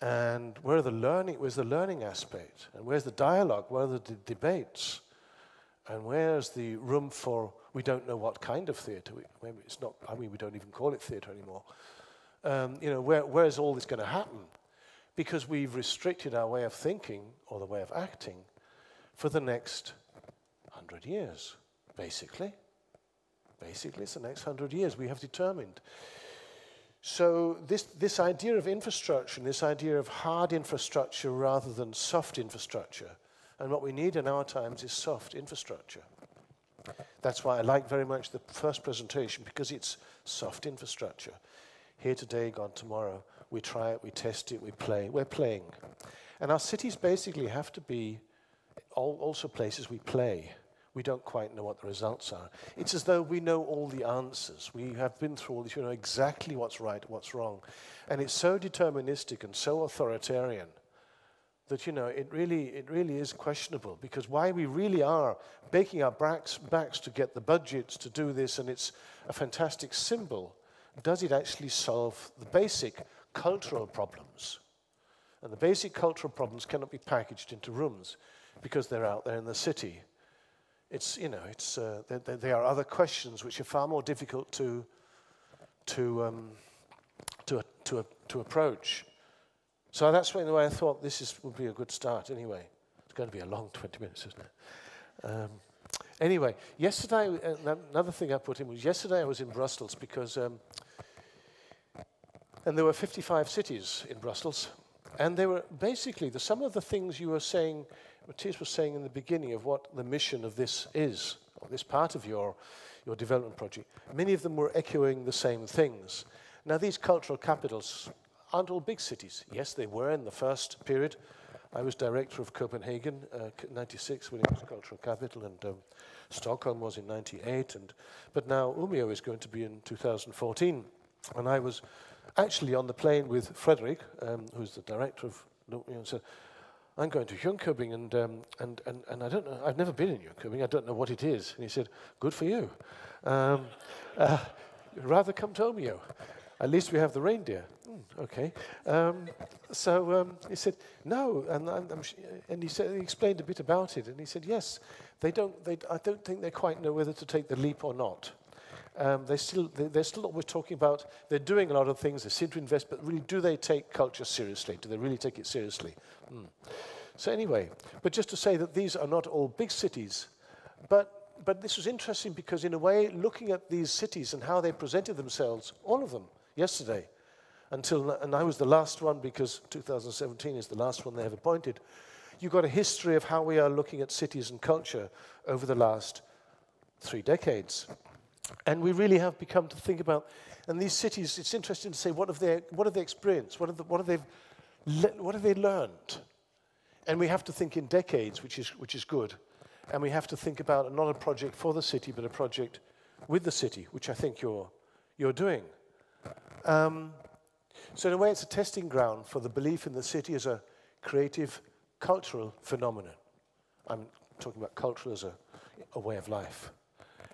And where's the learning aspect? And where's the dialogue? Where are the debates? And where's the room for, we don't know what kind of theatre, maybe it's not, I mean, we don't even call it theatre anymore. You know, where's all this going to happen? Because we've restricted our way of thinking, or the way of acting, for the next 100 years, basically. Basically, it's the next 100 years we have determined. So this idea of infrastructure, this idea of hard infrastructure rather than soft infrastructure, and what we need in our times is soft infrastructure. That's why I like very much the first presentation, because it's soft infrastructure. Here today, gone tomorrow. We try it, we test it, we play. We're playing. And our cities basically have to be also places we play. We don't quite know what the results are. It's as though we know all the answers. We have been through all this, we know exactly what's right, what's wrong. And it's so deterministic and so authoritarian that, you know, it really is questionable, because why we really are breaking our backs to get the budgets to do this, and it's a fantastic symbol. Does it actually solve the basic cultural problems? And the basic cultural problems cannot be packaged into rooms because they're out there in the city. It's, you know, it's there are other questions which are far more difficult to approach. So that's the way I thought would be a good start. Anyway, it's going to be a long 20 minutes, isn't it? Anyway, yesterday, another thing I put in was, yesterday I was in Brussels because, and there were 55 cities in Brussels, And they were basically, some of the things you were saying, Matthias was saying in the beginning of what the mission of this is, or this part of your development project, many of them were echoing the same things. Now, these cultural capitals aren't all big cities. Yes, they were in the first period. I was director of Copenhagen, 96, when it was cultural capital, and Stockholm was in 98, but now Umeå is going to be in 2014. And I was actually on the plane with Frederick, who's the director of Umeå, and said, I'm going to Jönköping, and I don't know, I've never been in Jönköping, I don't know what it is. And he said, good for you. You'd rather come to Umeå. At least we have the reindeer. Okay. He said, no, and he explained a bit about it, and he said, yes, I don't think they quite know whether to take the leap or not. They're still always talking about, they're doing a lot of things, they seem to invest, but really, do they take culture seriously? Do they really take it seriously? So anyway, but just to say that these are not all big cities, but this was interesting because in a way, looking at these cities and how they presented themselves, all of them, yesterday, and I was the last one because 2017 is the last one they have appointed, you got a history of how we are looking at cities and culture over the last 3 decades. And we really have become to think about, and these cities, it's interesting to say, what have they experienced? What have they learned? And we have to think in decades, which is good. And we have to think about not a project for the city, but a project with the city, which I think you're doing. So in a way, it's a testing ground for the belief in the city as a creative, cultural phenomenon. I'm talking about culture as a way of life.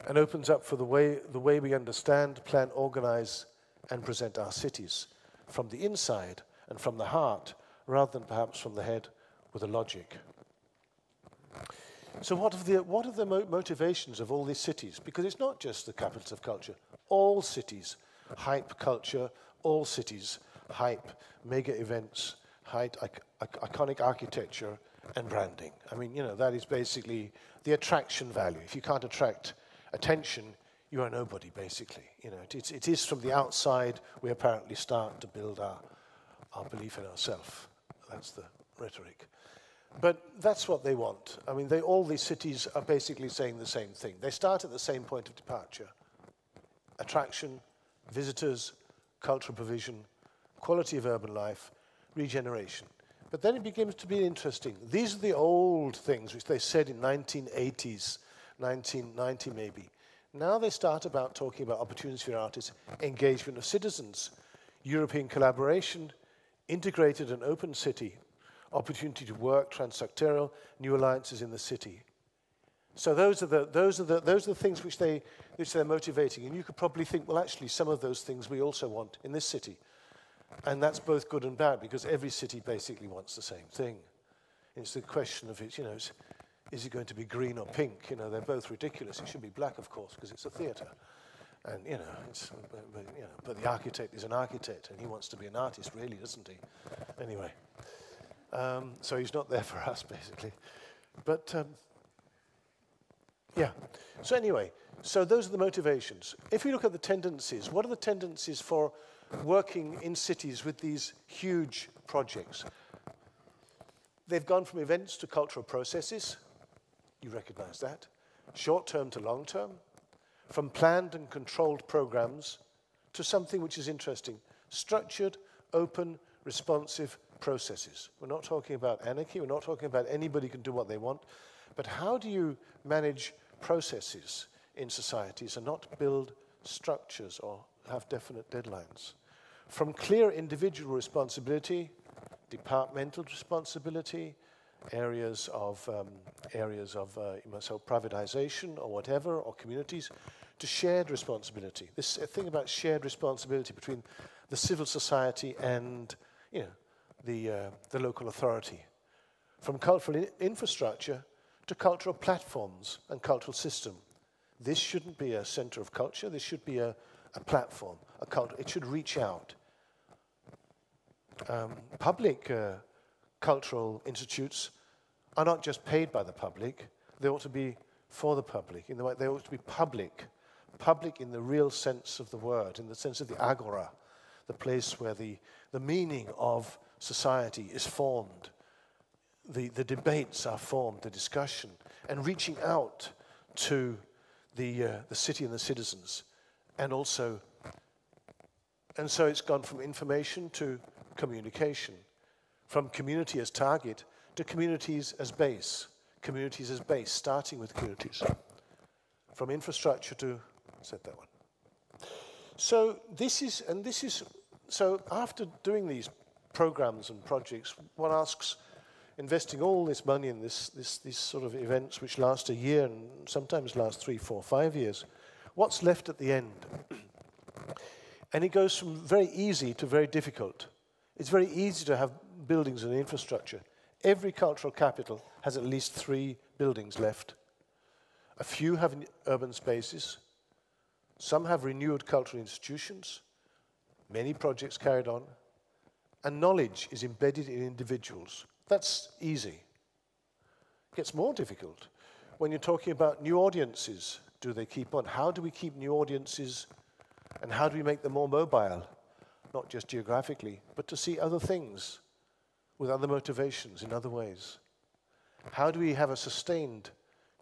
And opens up for the way we understand, plan, organize, and present our cities from the inside and from the heart, rather than perhaps from the head with a logic. So what are the motivations of all these cities? Because it's not just the capitals of culture. All cities hype culture, all cities hype mega events, hype iconic architecture and branding. I mean, that is basically the attraction value. If you can't attract attention, you are nobody, basically. It is from the outside we apparently start to build our belief in ourselves. That's the rhetoric. But that's what they want. I mean, all these cities are basically saying the same thing. They start at the same point of departure. Attraction, visitors, cultural provision, quality of urban life, regeneration. But then it begins to be interesting. These are the old things which they said in 1980s, 1990 maybe. Now they start about talking about opportunities for artists, engagement of citizens, European collaboration, integrated and open city, opportunity to work, transsectorial, new alliances in the city. So those are the things which they're motivating. And you could probably think, well, actually, some of those things we also want in this city. And that's both good and bad, because every city basically wants the same thing. It's the question of it, is it going to be green or pink? They're both ridiculous. It should be black, of course, because it's a theatre. And, but the architect is an architect, and he wants to be an artist, really, doesn't he? Anyway. So he's not there for us, basically. But, yeah. So anyway, so those are the motivations. If we look at the tendencies, what are the tendencies for working in cities with these huge projects? They've gone from events to cultural processes. You recognize that. Short-term to long-term. From planned and controlled programs to something which is interesting. Structured, open, responsive processes. We're not talking about anarchy. We're not talking about anybody can do what they want. But how do you manage processes in societies and not build structures or have definite deadlines? From clear individual responsibility, departmental responsibility, areas of privatization or whatever, or communities, to shared responsibility. This thing about shared responsibility between the civil society and the local authority. From cultural infrastructure to cultural platforms and cultural system. This shouldn't be a center of culture. This should be a platform, a culture. It should reach out. Public cultural institutes are not just paid by the public. They ought to be for the public. In the way they ought to be public in the real sense of the word, in the sense of the agora, the place where the meaning of society is formed, the debates are formed, the discussion, and reaching out to the city and the citizens, and so it's gone from information to communication, from community as target to communities as base, starting with communities, from infrastructure to, said that one. So so after doing these programs and projects, one asks, investing all this money in these sort of events which last a year and sometimes last 3, 4, 5 years, what's left at the end? And it goes from very easy to very difficult. It's very easy to have buildings and infrastructure. Every cultural capital has at least 3 buildings left. A few have urban spaces. Some have renewed cultural institutions. Many projects carried on. And knowledge is embedded in individuals. That's easy. It gets more difficult when you're talking about new audiences. Do they keep on? How do we keep new audiences, and how do we make them more mobile? Not just geographically, but to see other things with other motivations in other ways. How do we have a sustained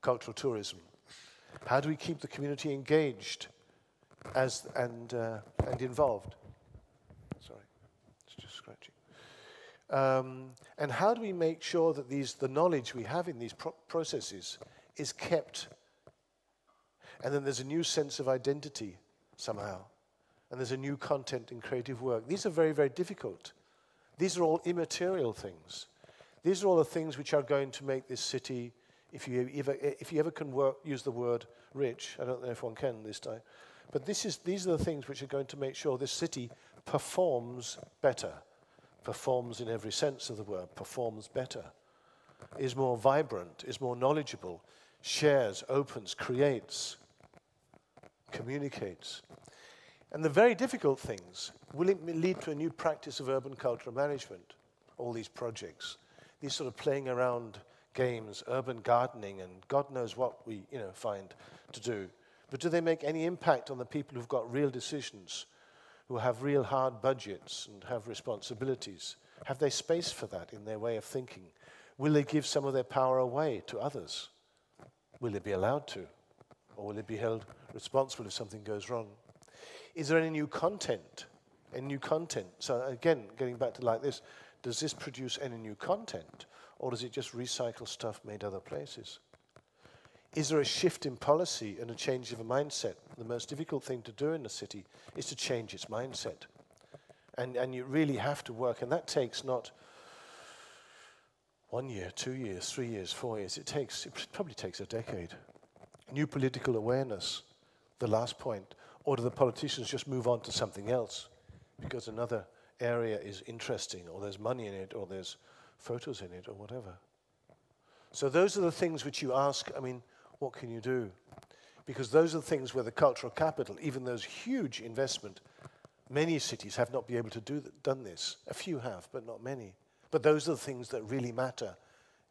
cultural tourism? How do we keep the community engaged and involved? Sorry, it's just scratching. And how do we make sure that the knowledge we have in these processes is kept? And then there's a new sense of identity somehow. And there's a new content in creative work. These are very, very difficult. These are all immaterial things. These are all the things which are going to make this city, if you ever can use the word rich, I don't know if one can this time, but these are the things which are going to make sure this city performs better, performs in every sense of the word, performs better, is more vibrant, is more knowledgeable, shares, opens, creates, communicates. And the very difficult things, will it lead to a new practice of urban cultural management? All these projects, these sort of playing around games, urban gardening, and God knows what we find to do. But do they make any impact on the people who've got real decisions, who have real hard budgets and have responsibilities? Have they space for that in their way of thinking? Will they give some of their power away to others? Will they be allowed to? Or will they be held responsible if something goes wrong? Is there any new content? So again, getting back to like this, does this produce any new content? Or does it just recycle stuff made other places? Is there a shift in policy and a change of a mindset? The most difficult thing to do in a city is to change its mindset. And you really have to work, and that takes not 1 year, 2 years, 3 years, 4 years. It probably takes a decade. New political awareness, the last point. Or do the politicians just move on to something else because another area is interesting, or there's money in it, or there's photos in it, or whatever? So those are the things which you ask, what can you do? Because those are the things where the cultural capital, even those huge investment, many cities have not been able to done this. A few have, but not many. But those are the things that really matter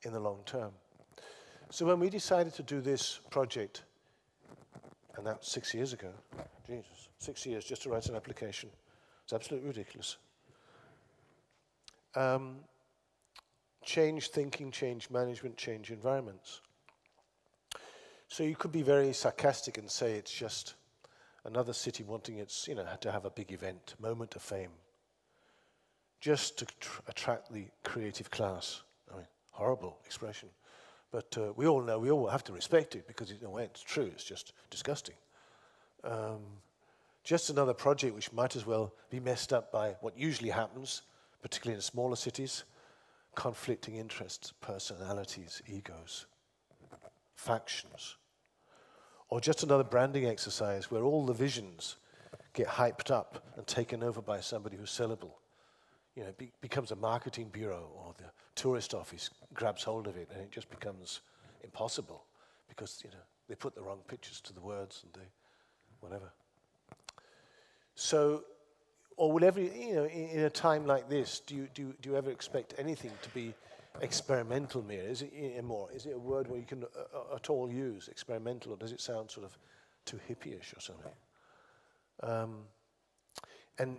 in the long term. So when we decided to do this project, and that was 6 years ago, Jesus, 6 years just to write an application. It's absolutely ridiculous. Change thinking, change management, change environments. So you could be very sarcastic and say it's just another city wanting its, to have a big event, moment of fame, just to attract the creative class. Horrible expression. But we all know, we all have to respect it because it's true, it's just disgusting. Just another project which might as well be messed up by what usually happens, particularly in smaller cities, conflicting interests, personalities, egos, factions. Or just another branding exercise where all the visions get hyped up and taken over by somebody who's sellable. It becomes a marketing bureau, or the tourist office grabs hold of it, and it just becomes impossible because they put the wrong pictures to the words and whatever. So, or will in a time like this, do you ever expect anything to be experimental mere? Is it more? Is it a word where you can at all use experimental, or does it sound sort of too hippie-ish or something? And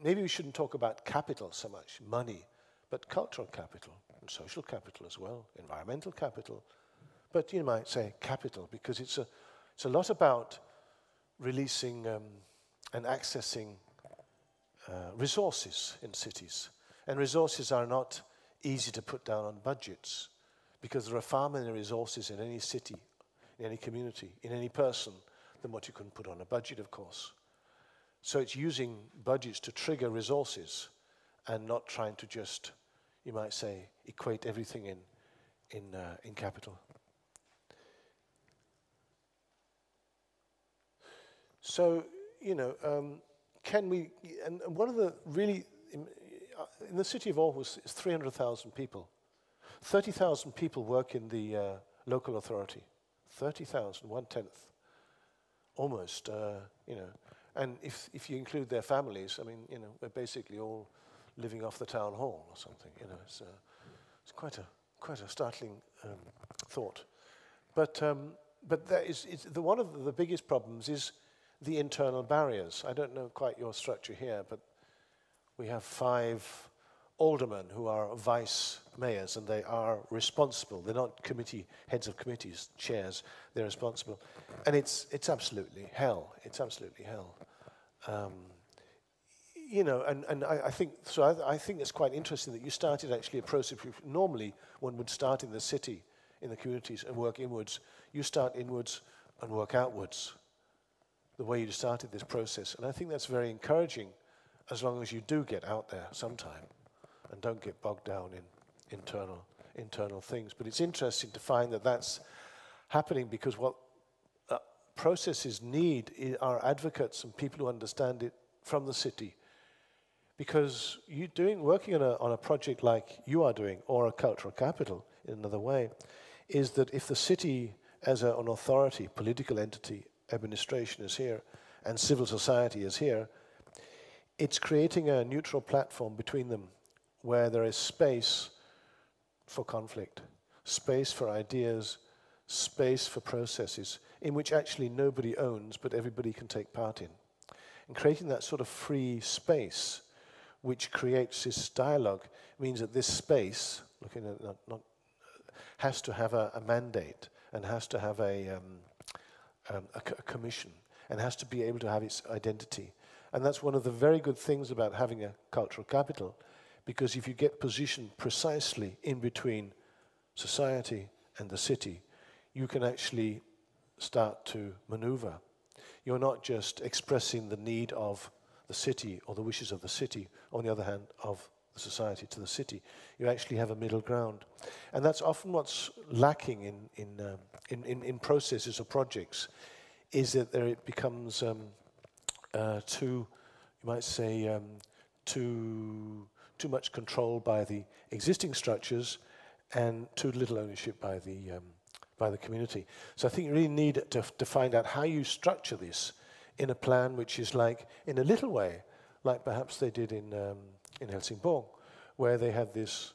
maybe we shouldn't talk about capital so much, money, but cultural capital and social capital as well, environmental capital. But you might say capital because it's a lot about releasing and accessing resources in cities. And resources are not easy to put down on budgets because there are far many resources in any city, in any community, in any person than what you can put on a budget, of course. So it's using budgets to trigger resources and not trying to just, you might say, equate everything in capital. So, you know, can we, and one of the really, in the city of Århus is 300,000 people. 30,000 people work in the local authority. 30,000, 1/10. Almost, you know. And if you include their families, I mean, you know, we're basically all living off the town hall or something, you know. It's quite a startling thought. But that is, one of the biggest problems is the internal barriers. I don't know quite your structure here, but we have 5 aldermen who are vice mayors, and they are responsible. They're not heads of committees, chairs. They're responsible, and it's absolutely hell. It's absolutely hell. You know, and I think so. I think it's quite interesting that you started actually a process. Normally, one would start in the city, in the communities, and work inwards. You start inwards and work outwards. The way you started this process, and I think that's very encouraging, as long as you do get out there sometime, and don't get bogged down in internal things. But it's interesting to find that that's happening because what processes need are advocates and people who understand it from the city. Because working on a project like you are doing, or a cultural capital in another way, is that if the city as an authority, political entity, administration is here, and civil society is here, it's creating a neutral platform between them where there is space for conflict, space for ideas, space for processes in which actually nobody owns but everybody can take part in. And creating that sort of free space which creates this dialogue means that this space, looking at has to have a mandate and has to have a commission and has to be able to have its identity. And that's one of the very good things about having a cultural capital, because if you get positioned precisely in between society and the city, you can actually start to maneuver. You're not just expressing the need of the city or the wishes of the city, on the other hand, of the society to the city. You actually have a middle ground. And that's often what's lacking in processes or projects, is that there it becomes too, you might say, too much control by the existing structures and too little ownership by the community. So I think you really need to find out how you structure this in a plan which is like, in a little way, like perhaps they did in Helsingborg, where they had this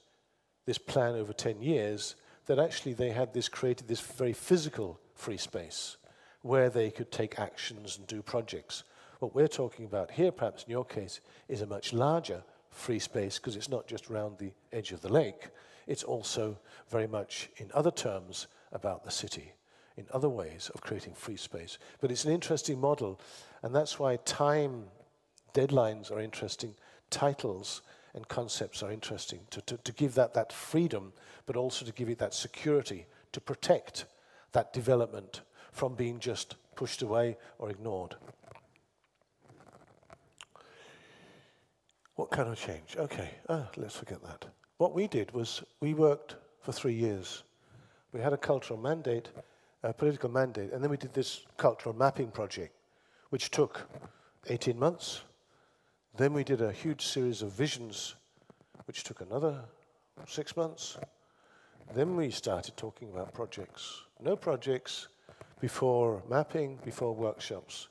plan over 10 years, that actually they had created this very physical free space where they could take actions and do projects. What we're talking about here, perhaps in your case, is a much larger free space, because it's not just around the edge of the lake, it's also very much in other terms about the city, in other ways of creating free space. But it's an interesting model, and that's why time deadlines are interesting, titles and concepts are interesting, to give that freedom, but also to give it that security, to protect that development from being just pushed away or ignored. What kind of change? Okay, let's forget that. What we did was we worked for 3 years. We had a cultural mandate, a political mandate, and then we did this cultural mapping project, which took 18 months. Then we did a huge series of visions, which took another 6 months. Then we started talking about projects. No projects before mapping, before workshops.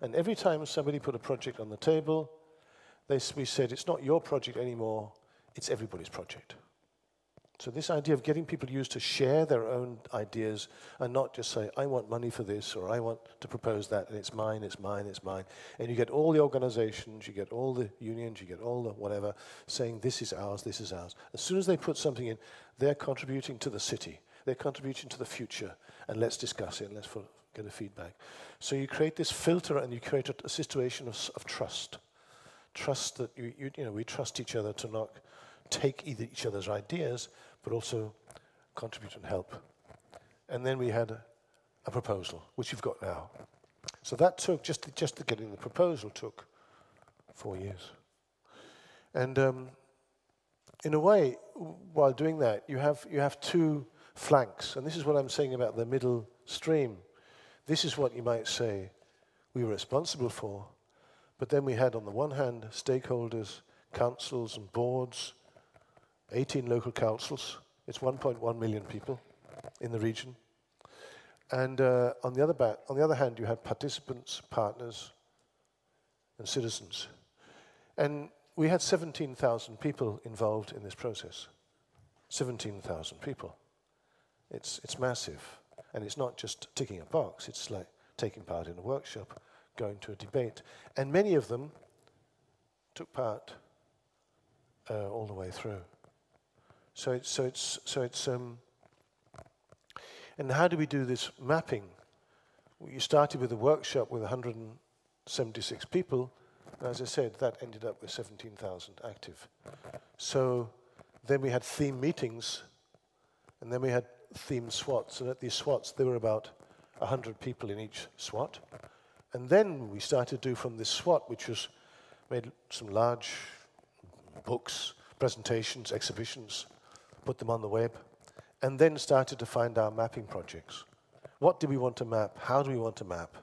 And every time somebody put a project on the table, we said, it's not your project anymore, it's everybody's project. So this idea of getting people used to share their own ideas and not just say, I want money for this, or I want to propose that, and it's mine, it's mine, it's mine. And you get all the organizations, you get all the unions, you get all the whatever, saying this is ours, this is ours. As soon as they put something in, they're contributing to the city, they're contributing to the future, and let's discuss it, and let's get a feedback. So you create this filter, and you create a situation of trust. Trust that we trust each other to not take each other's ideas, but also contribute and help. And then we had a proposal, which you've got now. So that took, just getting the proposal took 4 years. And in a way, while doing that, you have two flanks. And this is what I'm saying about the middle stream. This is what you might say we were responsible for. But then we had, on the one hand, stakeholders, councils and boards, 18 local councils. It's 1.1 million people in the region. And on the other hand, you have participants, partners, and citizens. And we had 17,000 people involved in this process. 17,000 people. It's massive. And it's not just ticking a box. It's like taking part in a workshop, going to a debate. And many of them took part all the way through. And how do we do this mapping? You started with a workshop with 176 people, and as I said, that ended up with 17,000 active. So then we had theme meetings, and then we had theme SWATs, and at these SWATs there were about 100 people in each SWAT. And then we started to do from this SWAT, which was made some large books, presentations, exhibitions, put them on the web, and then started to find our mapping projects. What do we want to map? How do we want to map?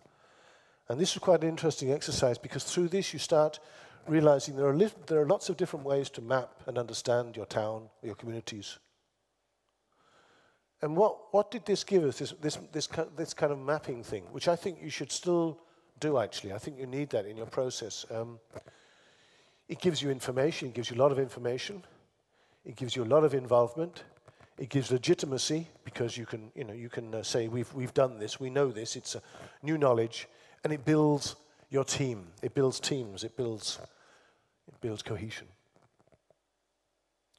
And this was quite an interesting exercise, because through this you start realizing there are lots of different ways to map and understand your town, your communities. And what did this give us, this kind of mapping thing, which I think you should still do, actually. I think you need that in your process. It gives you information, it gives you a lot of information. It gives you a lot of involvement. It gives legitimacy, because you can say we've done this, we know this. It's a new knowledge, and it builds your team. It builds teams. It builds cohesion.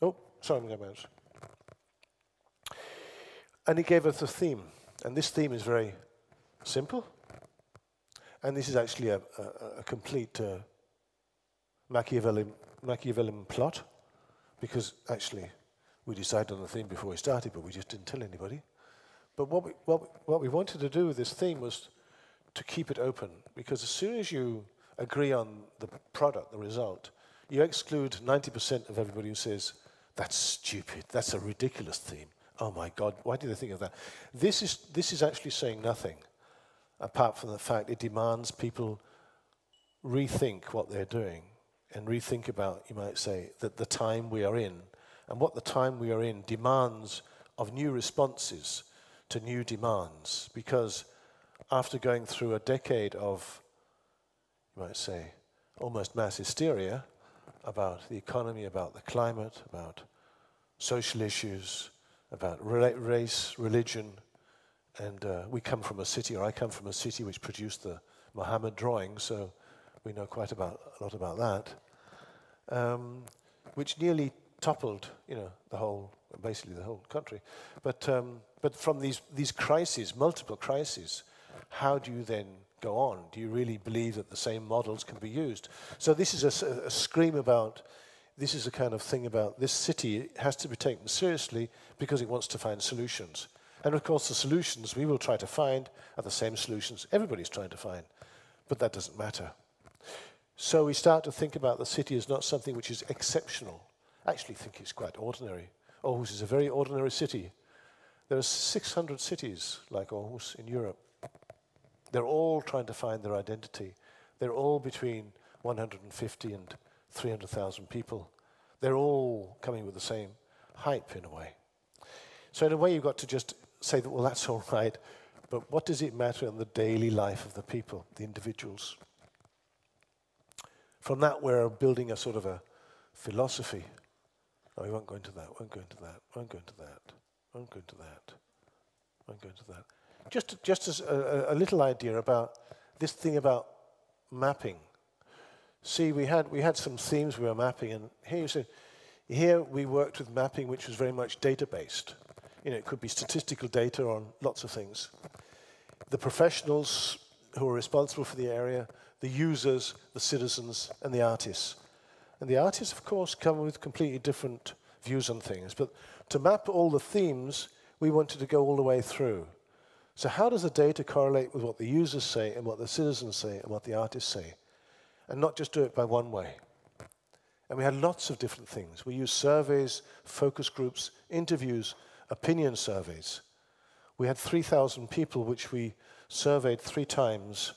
Oh, sorry, I'm going to bounce. And it gave us a theme, and this theme is very simple. And this is actually a complete Machiavellian plot. Because actually, we decided on the theme before we started, but we just didn't tell anybody. But what we wanted to do with this theme was to keep it open, because as soon as you agree on the product, the result, you exclude 90% of everybody who says, that's stupid, that's a ridiculous theme. Oh my God, why did they think of that? This is actually saying nothing, apart from the fact it demands people rethink what they're doing. And rethink about, you might say, that the time we are in, and what the time we are in demands of new responses to new demands. Because after going through a decade of, you might say, almost mass hysteria about the economy, about the climate, about social issues, about race, religion, and we come from a city, or I come from a city which produced the Muhammad drawing, so we know quite a lot about that, which nearly toppled, basically the whole country. But from these crises, multiple crises, how do you then go on? Do you really believe that the same models can be used? So this is a scream about, this is a kind of thing about this city has to be taken seriously because it wants to find solutions. And of course the solutions we will try to find are the same solutions everybody's trying to find, but that doesn't matter. So we start to think about the city as not something which is exceptional. I actually think it's quite ordinary. Århus is a very ordinary city. There are 600 cities like Århus in Europe. They're all trying to find their identity. They're all between 150 and 300,000 people. They're all coming with the same hype in a way. So in a way you've got to just say that, well, that's all right, but what does it matter in the daily life of the people, the individuals? From that we're building a sort of a philosophy No, we won't go into that, won't go into that, won't go into that, won't go into that, won't go into that. Just as a little idea about this thing about mapping. See, we had some themes we were mapping, and here you see, here we worked with mapping which was very much data-based. You know, it could be statistical data on lots of things. The professionals who are responsible for the area, the users, the citizens, and the artists. And the artists, of course, come with completely different views on things. But to map all the themes, we wanted to go all the way through. So how does the data correlate with what the users say and what the citizens say and what the artists say? And not just do it by one way. And we had lots of different things. We used surveys, focus groups, interviews, opinion surveys. We had 3,000 people which we surveyed 3 times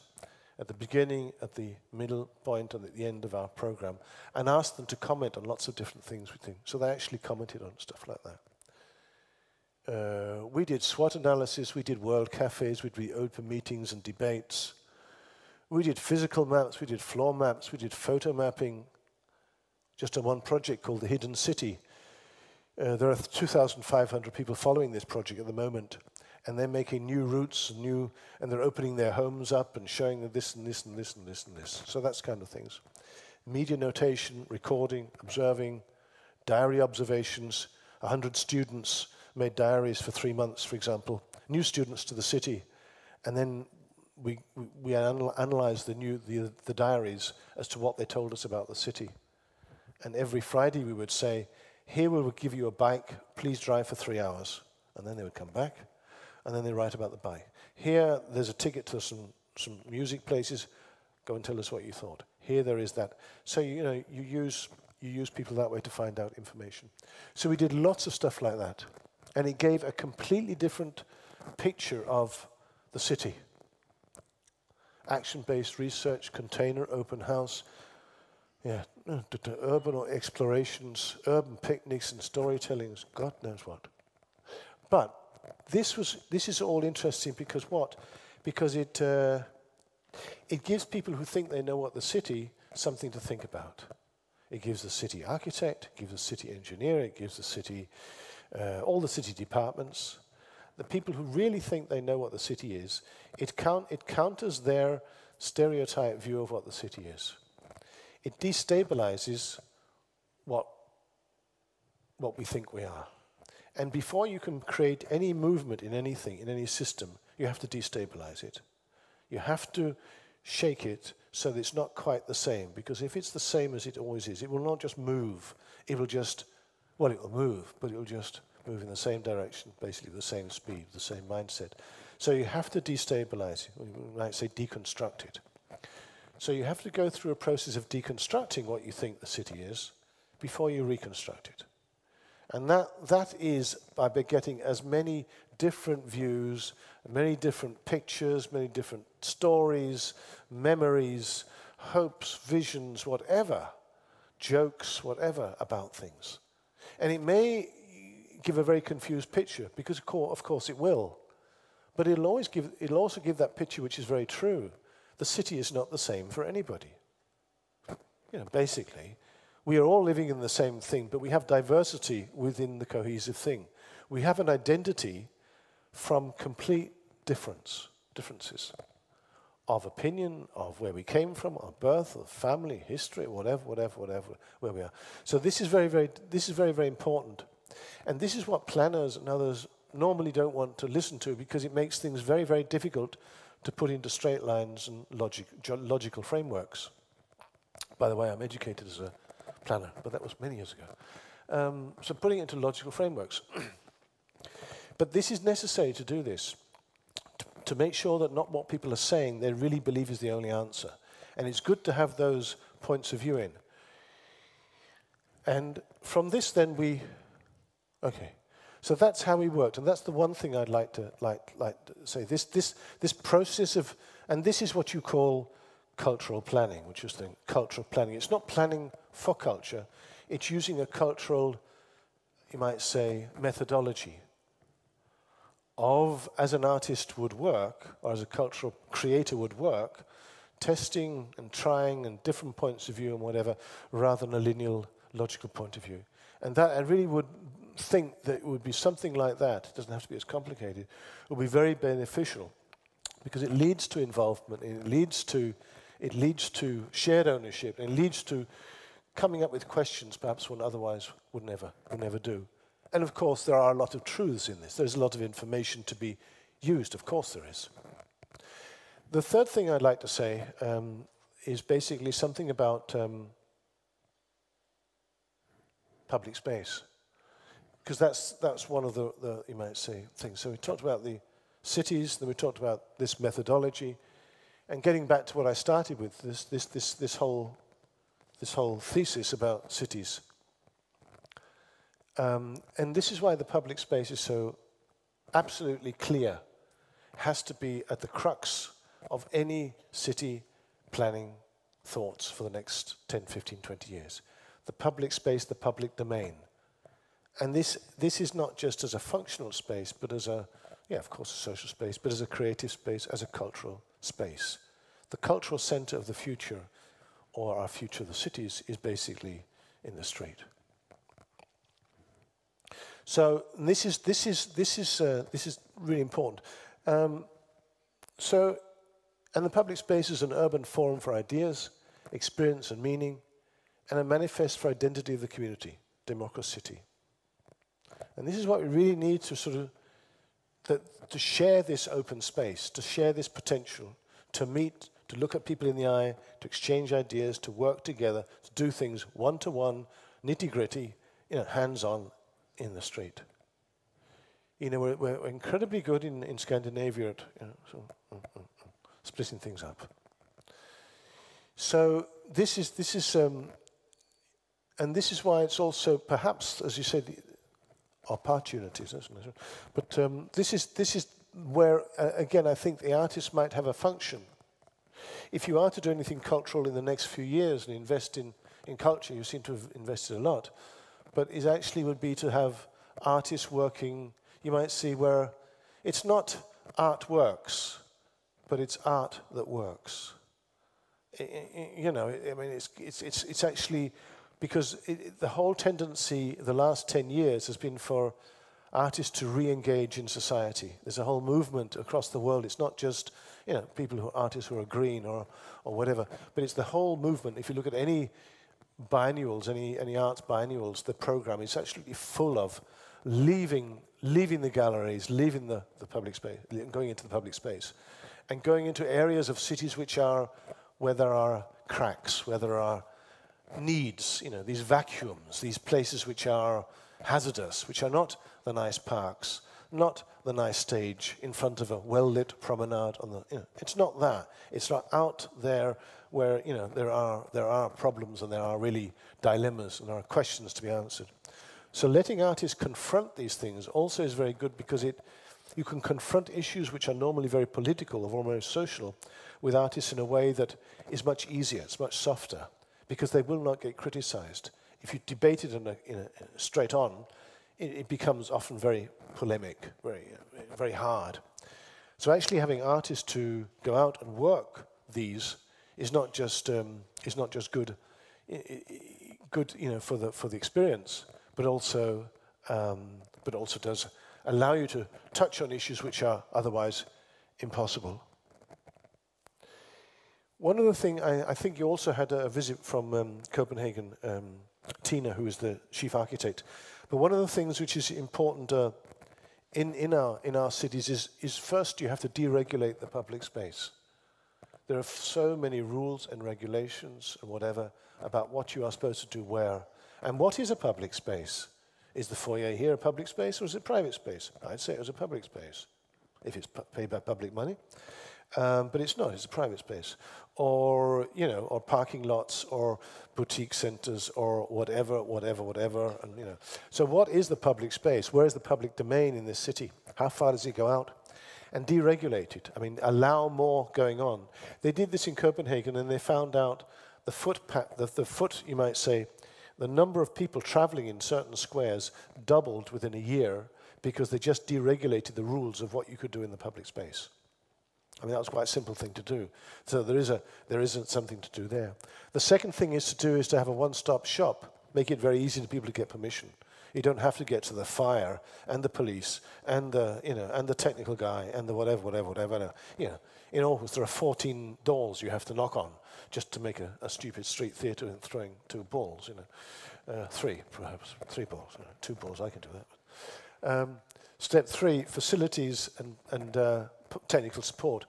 at the beginning, at the middle point, and at the end of our program, and asked them to comment on lots of different things we think. So they actually commented on stuff like that. We did SWOT analysis, we did world cafes, we did open meetings and debates. We did physical maps, we did floor maps, we did photo mapping, just on one project called The Hidden City. There are 2,500 people following this project at the moment, and they're making new routes, and they're opening their homes up and showing them this and this and this and this and this. So that's kind of things. Media notation, recording, observing, diary observations. 100 students made diaries for 3 months, for example. New students to the city, and then we analysed the diaries as to what they told us about the city. And every Friday we would say, here we will give you a bike, please drive for 3 hours. And then they would come back, and then they write about the bike. Here there's a ticket to some music places, go and tell us what you thought. Here there is that. So you use people that way to find out information. So we did lots of stuff like that. And it gave a completely different picture of the city. Action-based research, container, open house, urban explorations, urban picnics and storytellings, God knows what. But this is all interesting because what? Because it gives people who think they know what the city something to think about. It gives the city architect, it gives the city engineer, it gives the city all the city departments, the people who really think they know what the city is. It counters their stereotype view of what the city is. It destabilizes what we think we are. And before you can create any movement in anything, in any system, you have to destabilize it. You have to shake it so that it's not quite the same. Because if it's the same as it always is, it will not just move. It will just, well, it will move, but it will just move in the same direction, basically the same speed, the same mindset. So you have to destabilize it. We might say deconstruct it. So you have to go through a process of deconstructing what you think the city is before you reconstruct it. And that is by getting as many different views, many different pictures, many different stories, memories, hopes, visions, whatever, jokes, whatever about things. And it may give a very confused picture, because of course it will. But it'll also give that picture which is very true. The city is not the same for anybody. Basically, we are all living in the same thing, but we have diversity within the cohesive thing. We have an identity from complete differences of opinion, of where we came from, of birth, of family, history, whatever, where we are. So this is very, very important. And this is what planners and others normally don't want to listen to, because it makes things very, very difficult to put into straight lines and logical frameworks. By the way, I'm educated as a planner, but that was many years ago. So putting it into logical frameworks. But this is necessary to do this, to make sure that not what people are saying they really believe is the only answer. And it's good to have those points of view in. And from this then so that's how we worked, and that's the one thing I'd like to say. This process of, and this is what you call cultural planning, which is the cultural planning. It's not planning for culture, it's using a cultural, you might say, methodology of, as an artist would work, or as a cultural creator would work, testing and trying and different points of view and whatever, rather than a linear, logical point of view. And that I really would think that it would be something like that. It doesn't have to be as complicated. It would be very beneficial because it leads to involvement, and it leads to shared ownership, and it leads to coming up with questions perhaps one otherwise would never do. And of course, there are a lot of truths in this. There's a lot of information to be used. Of course, there is. The third thing I'd like to say is basically something about public space, because that's one of the you might say things. So we talked about the cities, then we talked about this methodology, and getting back to what I started with, this whole thesis about cities. And this is why the public space is so absolutely clear. It has to be at the crux of any city planning thoughts for the next 10, 15, 20 years. The public space, the public domain. And this is not just as a functional space, but as a, yeah, of course, a social space, but as a creative space, as a cultural space. The cultural center of the future, or our future of the cities, is basically in the street. So this is really important. And the public space is an urban forum for ideas, experience and meaning, and a manifest for identity of the community, democracy. And this is what we really need to sort of, to share this open space, to share this potential, to meet, to look at people in the eye, to exchange ideas, to work together, to do things one-to-one, nitty-gritty, hands-on in the street. We're incredibly good in Scandinavia at splitting things up. So this is and this is why it's also perhaps, as you said, opportunities. But this is where again I think the artist might have a function. If you are to do anything cultural in the next few years and invest in culture, you seem to have invested a lot, but it actually would be to have artists working, you might see, where it's not art works, but it's art that works. It's actually, because the whole tendency the last 10 years has been for artists to re-engage in society. There's a whole movement across the world. It's not just people who are artists who are green or whatever, but it's the whole movement. If you look at any biennials, any arts biennials, the program is actually full of leaving the galleries, leaving the public space, going into the public space, and going into areas of cities where there are cracks, where there are needs, these vacuums, these places which are hazardous, which are not the nice parks, not the nice stage in front of a well-lit promenade on the, it's not that. It's not out there where, there are problems and there are really dilemmas and there are questions to be answered. So letting artists confront these things also is very good, because you can confront issues which are normally very political or almost social with artists in a way that is much easier, it's much softer, because they will not get criticized. If you debate it straight on, it becomes often very polemic, very hard. So actually having artists to go out and work these is not just good for the experience, but also does allow you to touch on issues which are otherwise impossible. One other thing, I think you also had a visit from Copenhagen, Tina, who is the chief architect. But one of the things which is important in our cities is first you have to deregulate the public space. There are so many rules and regulations and whatever about what you are supposed to do where. And what is a public space? Is the foyer here a public space, or is it private space? I'd say it was a public space, if it's paid by public money. But it's not, it's a private space. Or, or parking lots, or boutique centers, or whatever. And, So what is the public space? Where is the public domain in this city? How far does it go out? And deregulate it. I mean, allow more going on. They did this in Copenhagen, and they found out the foot, you might say, the number of people traveling in certain squares doubled within a year, because they just deregulated the rules of what you could do in the public space. I mean, that was quite a simple thing to do. So there is something to do there. The second thing is to have a one-stop shop, make it very easy for people to get permission. You don't have to get to the fire and the police and the, and the technical guy and the whatever. In Århus there are 14 doors you have to knock on just to make a stupid street theatre and throwing 2 balls. 3 perhaps, 3 balls. 2 balls, I can do that. Step 3: facilities and technical support.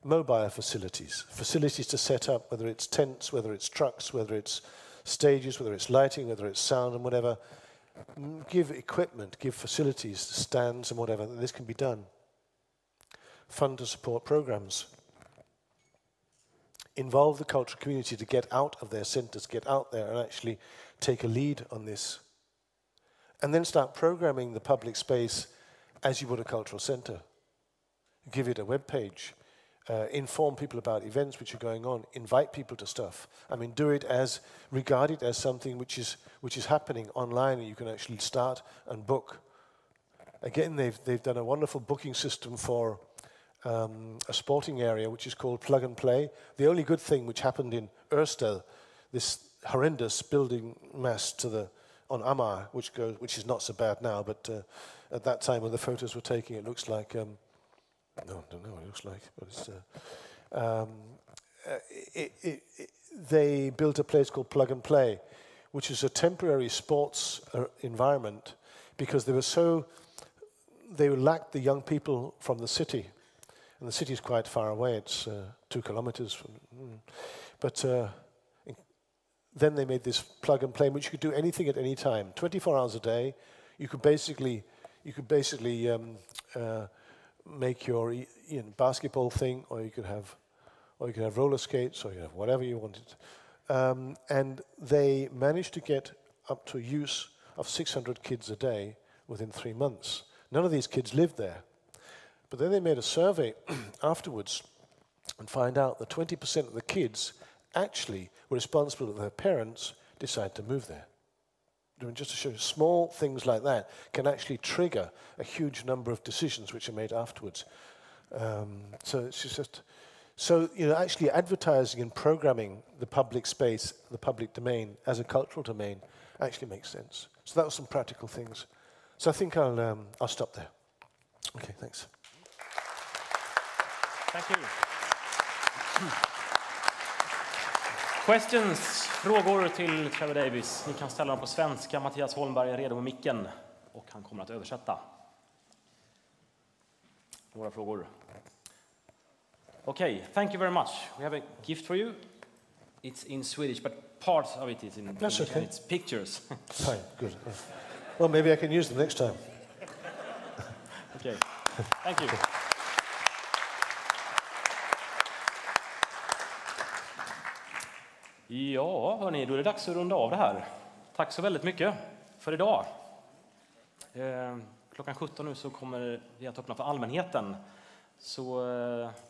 Mobile facilities to set up, whether it's tents, whether it's trucks, whether it's stages, whether it's lighting, whether it's sound and whatever. Give equipment, give facilities, stands and whatever, this can be done. Fund to support programs. Involve the cultural community to get out of their centres, get out there and actually take a lead on this. And then start programming the public space as you would a cultural centre. Give it a web page. Inform people about events which are going on. Invite people to stuff. I mean, do it as, regard it as something which is happening online and you can actually start and book. Again, they've done a wonderful booking system for a sporting area which is called Plug and Play. The only good thing which happened in Ørsted, this horrendous building mass on Amager, which is not so bad now, but at that time when the photos were taken, it looks like no, I don't know what it looks like, but it's they built a place called Plug and Play, which is a temporary sports environment because they lacked the young people from the city, and the city is quite far away. It's 2 kilometers from. But then they made this Plug and Play, which you could do anything at any time, 24 hours a day. You could basically make your basketball thing, or you could have roller skates, or you have whatever you wanted. And they managed to get up to a use of 600 kids a day within 3 months. None of these kids lived there. But then they made a survey afterwards and find out that 20% of the kids actually were responsible that their parents decided to move there. I mean, just to show you, small things like that can actually trigger a huge number of decisions which are made afterwards. So it's just actually advertising and programming the public space, the public domain as a cultural domain actually makes sense. So that was some practical things. So I think I'll stop there. Okay, thanks. Thank you. Questions, frågor till Trevor Davies. Ni kan ställa dem på svenska. Mattias Holmberg är redo med micken och han kommer att översätta. Några frågor. Okay, thank you very much. We have a gift for you. It's in Swedish, but parts of it is in English. Okay. It's pictures. Fine, good. Well, maybe I can use them next time. Okay, thank you. Ja, hörni, då är det dags att runda av det här. Tack så väldigt mycket för idag. Klockan 17 nu så kommer vi att öppna för allmänheten. Så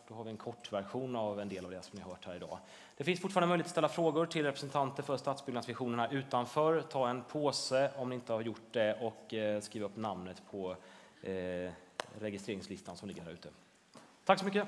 då har vi en kort version av en del av det som ni har hört här idag. Det finns fortfarande möjlighet att ställa frågor till representanter för stadsbyggnadsvisionerna utanför. Ta en påse om ni inte har gjort det och skriv upp namnet på registreringslistan som ligger här ute. Tack så mycket!